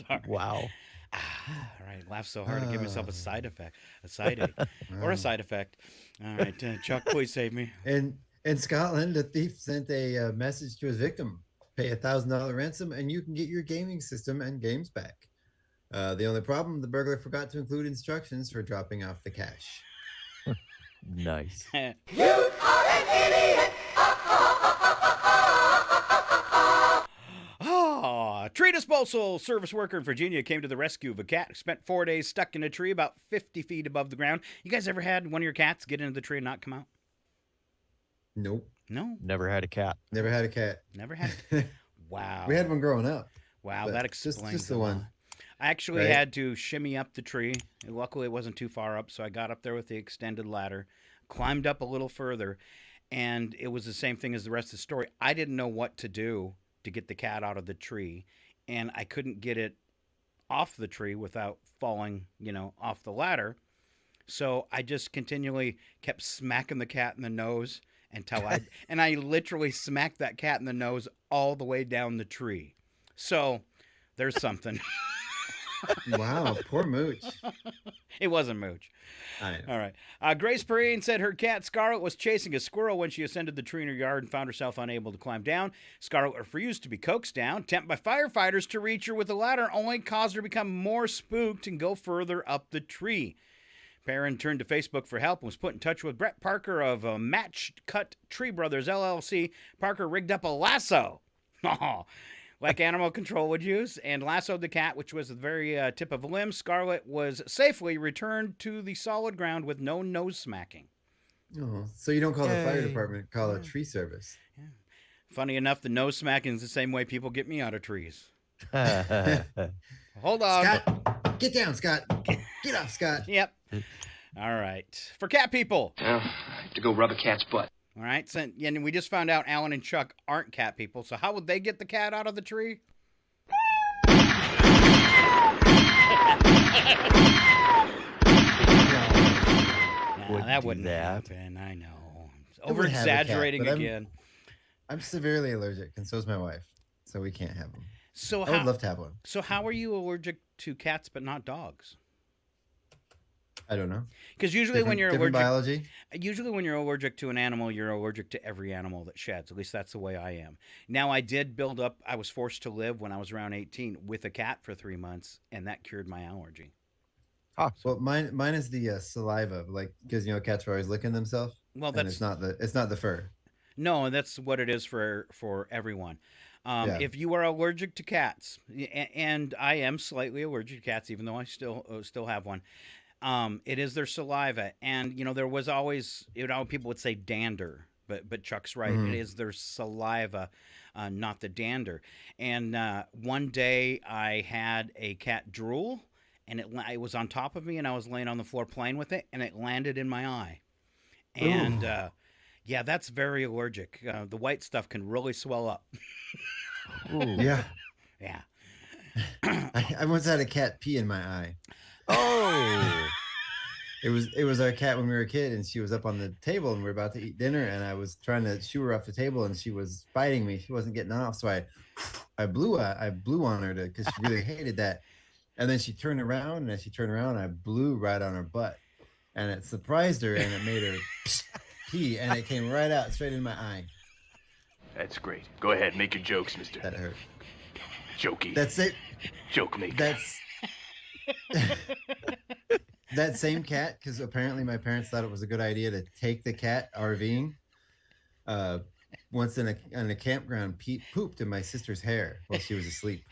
Sorry. Wow. All right, laugh so hard to give myself a side effect, a side ache, or a side effect. All right, Chuck, please save me. In Scotland, a thief sent a message to his victim. Pay $1,000 ransom and you can get your gaming system and games back. The only problem, the burglar forgot to include instructions for dropping off the cash. Nice. You are an idiot. Oh, treat disposal service worker in Virginia came to the rescue of a cat who spent 4 days stuck in a tree about 50 feet above the ground. You guys ever had one of your cats get into the tree and not come out? Nope. No? Never had a cat. Never had a cat. Never had it? Wow. We had one growing up. Wow, that explains just the a lot. one. I actually Right? had to shimmy up the tree. Luckily, it wasn't too far up, so I got up there with the extended ladder, climbed up a little further, and it was the same thing as the rest of the story. I didn't know what to do to get the cat out of the tree, and I couldn't get it off the tree without falling, off the ladder. So I just continually kept smacking the cat in the nose until I literally smacked that cat in the nose all the way down the tree. So there's something. Wow, poor Mooch. It wasn't Mooch. I know. All right. Grace Perrine said her cat Scarlet was chasing a squirrel when she ascended the tree in her yard and found herself unable to climb down. Scarlet refused to be coaxed down. Attempted by firefighters to reach her with a ladder only caused her to become more spooked and go further up the tree. Perrin turned to Facebook for help and was put in touch with Brett Parker of Match Cut Tree Brothers LLC. Parker rigged up a lasso. Like animal control would use, and lassoed the cat, which was at the very tip of a limb. Scarlet was safely returned to the solid ground with no nose smacking. Oh, so you don't call the fire department, call a tree service. Funny enough, the nose smacking is the same way people get me out of trees. Hold on. Scott, get down, Scott. Get off, Scott. Yep. All right. For cat people. Well, I have to go rub a cat's butt. All right, so, and we just found out Alan and Chuck aren't cat people, so how would they get the cat out of the tree? That wouldn't happen, I know. Over-exaggerating again. I'm severely allergic, and so is my wife, so we can't have them. So I would love to have one. So how are you allergic to cats but not dogs? I don't know. Because usually when you're allergic, biology. Usually when you're allergic to an animal, you're allergic to every animal that sheds. At least that's the way I am. Now I did build up. I was forced to live when I was around 18 with a cat for 3 months, and that cured my allergy. Oh, well, mine is the saliva, like because cats are always licking themselves. Well, and it's not the fur. No, that's what it is for everyone. If you are allergic to cats, and I am slightly allergic to cats, even though I still have one. It is their saliva, and there was always people would say dander, but Chuck's right. It is their saliva, not the dander. And one day I had a cat drool, and it was on top of me, and I was laying on the floor playing with it, and it landed in my eye. And yeah, that's very allergic. The white stuff can really swell up. Yeah. Yeah. I once had a cat pee in my eye. Oh. It was our cat when we were a kid, and she was up on the table, and we were about to eat dinner, and I was trying to shoo her off the table, and she was biting me. She wasn't getting off, so I blew on her because she really hated that. And then she turned around, and as she turned around, I blew right on her butt, and it surprised her, and it made her pee, and it came right out straight in my eye. That's great. Go ahead, make your jokes, mister. That hurt. Jokey. That's it. Joke maker. That's that same cat, because apparently my parents thought it was a good idea to take the cat RVing. Once in a campground, Pete pooped in my sister's hair while she was asleep.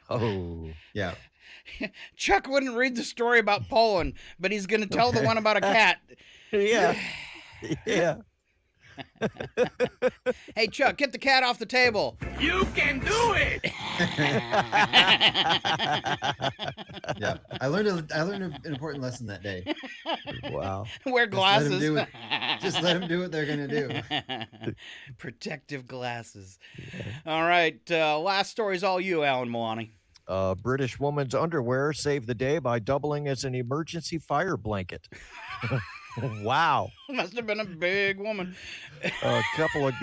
Oh. Yeah. Chuck wouldn't read the story about Poland, but he's going to tell the one about a cat. Yeah. Yeah. Hey, Chuck, get the cat off the table. You can do it. Yeah, I learned an important lesson that day. Wow. Wear glasses. Just let them do what they're gonna do. Protective glasses. All right, last story's all you, Alan Milani. A British woman's underwear saved the day by doubling as an emergency fire blanket. Wow. Must have been a big woman. A couple of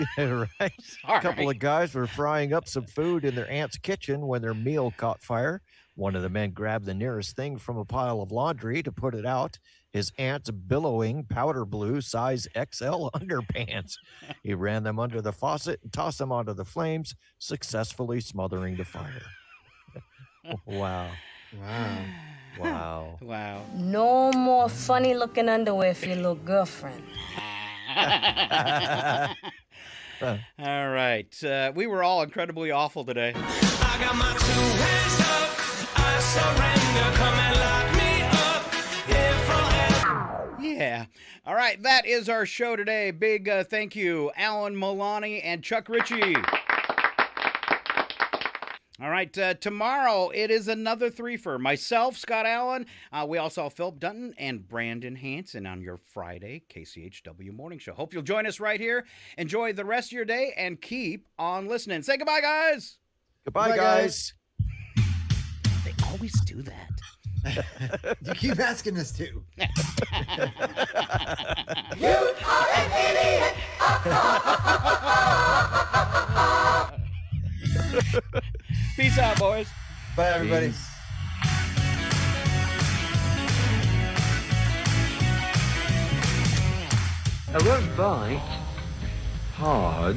guys were frying up some food in their aunt's kitchen when their meal caught fire. One of the men grabbed the nearest thing from a pile of laundry to put it out. His aunt's billowing powder blue size XL underpants. He ran them under the faucet and tossed them onto the flames, successfully smothering the fire. Wow. Wow. Wow. Wow. No more funny looking underwear for your little girlfriend. All right. We were all incredibly awful today. I got my 2 hands up. I surrender. Come and lock me up here forever. Yeah. All right, that is our show today. Big thank you, Alan Milani and Chuck Ritchie. All right, tomorrow it is another threefer. Myself, Scott Allen. We also have Philip Dutton and Brandon Hanson on your Friday KCHW Morning Show. Hope you'll join us right here. Enjoy the rest of your day and keep on listening. Say goodbye, guys. Goodbye, guys. They always do that. You keep asking us to. You are an idiot. Peace out, boys. Bye, everybody. Peace. I won't bite hard.